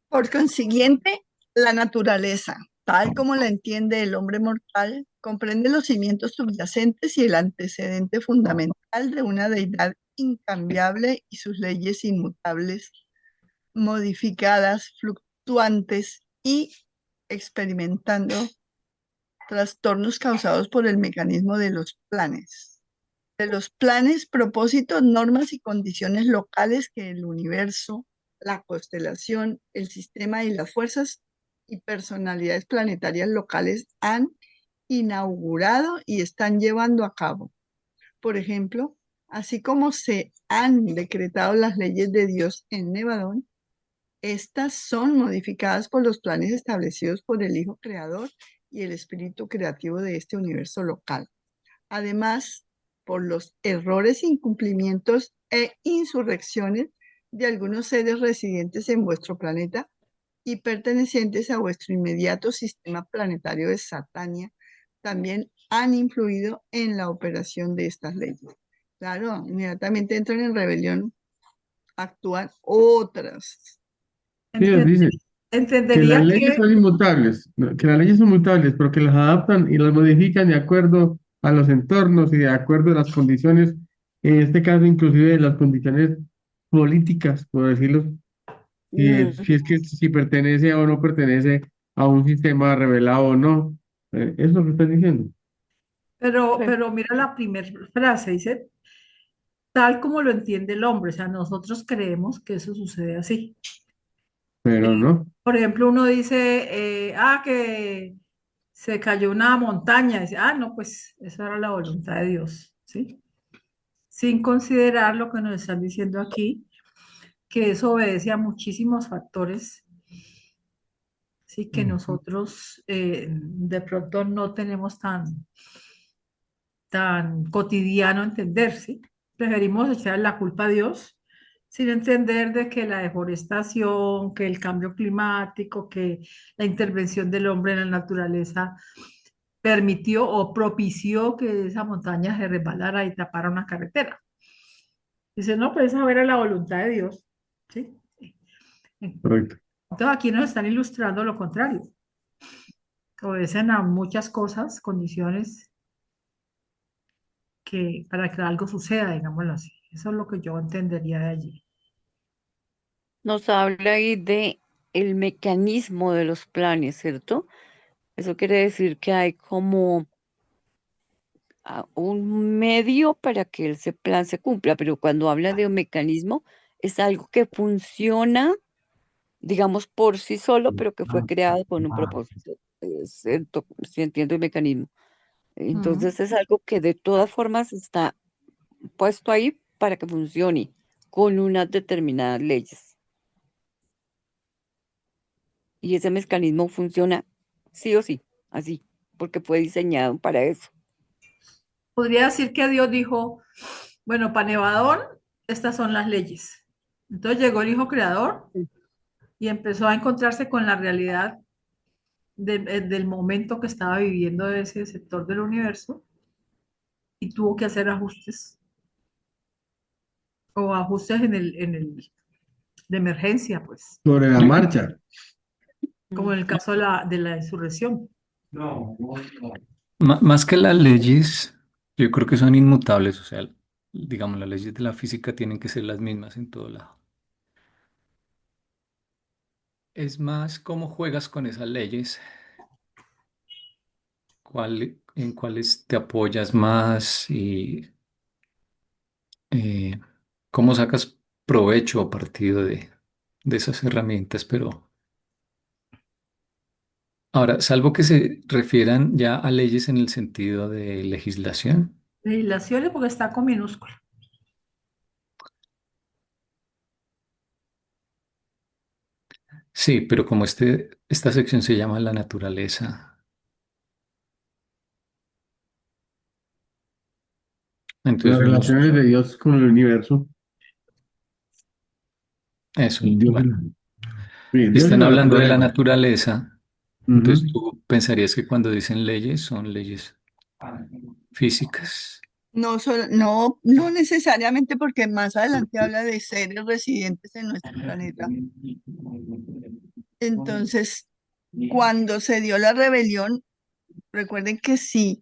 Por consiguiente, la naturaleza, tal como la entiende el hombre mortal, comprende los cimientos subyacentes y el antecedente fundamental de una deidad incambiable y sus leyes inmutables, modificadas, fluctuantes y experimentando trastornos causados por el mecanismo de los planes, propósitos, normas y condiciones locales que el universo, la constelación, el sistema y las fuerzas y personalidades planetarias locales han inaugurado y están llevando a cabo. Por ejemplo, así como se han decretado las leyes de Dios en Nevadón, estas son modificadas por los planes establecidos por el Hijo Creador y el Espíritu Creativo de este universo local. Además, por los errores, incumplimientos e insurrecciones de algunos seres residentes en vuestro planeta y pertenecientes a vuestro inmediato sistema planetario de Satania, también han influido en la operación de estas leyes. Claro, inmediatamente entran en rebelión, actúan otras. Sí, Enten- dice que las entendería leyes que, son inmutables, ¿no? Que las leyes son mutables, pero que las adaptan y las modifican de acuerdo a los entornos y de acuerdo a las condiciones, en este caso inclusive de las condiciones políticas, por decirlo, si es que si pertenece o no pertenece a un sistema revelado o no. Es lo que estás diciendo. pero mira la primera frase, dice, tal como lo entiende el hombre, o sea, nosotros creemos que eso sucede así. Pero no. Por ejemplo, uno dice, que se cayó una montaña, dice, no, pues esa era la voluntad de Dios, ¿sí? Sin considerar lo que nos están diciendo aquí, que eso obedece a muchísimos factores, sí, que nosotros de pronto no tenemos tan cotidiano entender, ¿sí? Preferimos echar la culpa a Dios sin entender de que la deforestación, que el cambio climático, que la intervención del hombre en la naturaleza permitió o propició que esa montaña se resbalara y tapara una carretera. Dice, no, pues esa era la voluntad de Dios, ¿sí? Correcto. Entonces aquí nos están ilustrando lo contrario. Obedecen a muchas cosas, condiciones que para que algo suceda, digámoslo así. Eso es lo que yo entendería de allí. Nos habla ahí de el mecanismo de los planes, ¿cierto? Eso quiere decir que hay como un medio para que ese plan se cumpla, pero cuando habla de un mecanismo es algo que funciona, digamos, por sí solo, pero que fue creado con un propósito. ¿Cierto? Si entiendo el mecanismo. Ujú. Entonces es algo que de todas formas está puesto ahí para que funcione con unas determinadas leyes. Y ese mecanismo funciona sí o sí, así, porque fue diseñado para eso. Podría decir que Dios dijo, bueno, para Nevadón, estas son las leyes. Entonces llegó el Hijo Creador y empezó a encontrarse con la realidad del momento que estaba viviendo ese sector del universo y tuvo que hacer ajustes o ajustes de emergencia, pues, Sobre la marcha. como en el caso de la insurrección. Más que las leyes, yo creo que son inmutables, o sea, digamos, las leyes de la física tienen que ser las mismas en todo lado. Es más cómo juegas con esas leyes, en cuáles te apoyas más y eh, cómo sacas provecho o partido de esas herramientas, pero ahora, salvo que se refieran ya a leyes en el sentido de legislación. Legislaciones porque está con minúscula. Sí, pero como esta sección se llama la naturaleza, Las entonces unos, relaciones de Dios con el universo. eso, Dios, bueno, sí, si Dios y están la hablando de la naturaleza. naturaleza, entonces Ujú. tú pensarías que cuando dicen leyes son leyes físicas. No, no necesariamente porque más adelante habla de seres residentes en nuestro planeta. Entonces, cuando se dio la rebelión, recuerden que si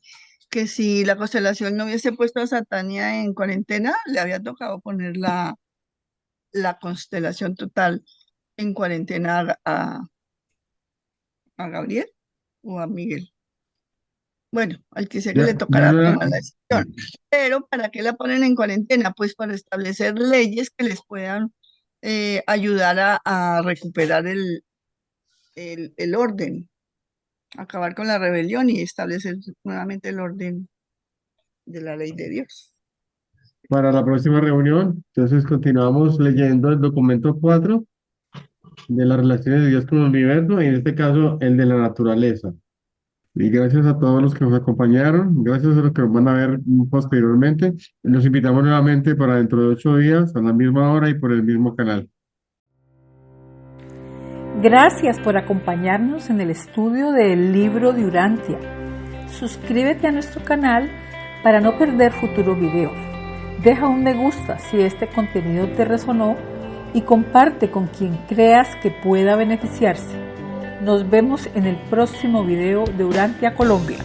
la constelación no hubiese puesto a Satania en cuarentena, le había tocado poner la constelación total en cuarentena a Gabriel o a Miguel. Bueno, al que sea que le Ya tocará no era, tomar la decisión. Pero ¿para qué la ponen en cuarentena? Pues para establecer leyes que les puedan ayudar a recuperar el orden, acabar con la rebelión y establecer nuevamente el orden de la ley de Dios. para la próxima reunión. Entonces continuamos leyendo el documento 4 de las relaciones de Dios con el universo y en este caso el de la naturaleza. Y gracias a todos los que nos acompañaron, gracias a los que nos van a ver posteriormente. Los invitamos nuevamente para dentro de 8 días a la misma hora y por el mismo canal. Gracias por acompañarnos en el estudio del libro de Urantia. Suscríbete a nuestro canal para no perder futuros videos. Deja un me gusta si este contenido te resonó y comparte con quien creas que pueda beneficiarse. Nos vemos en el próximo video de Urantia Colombia.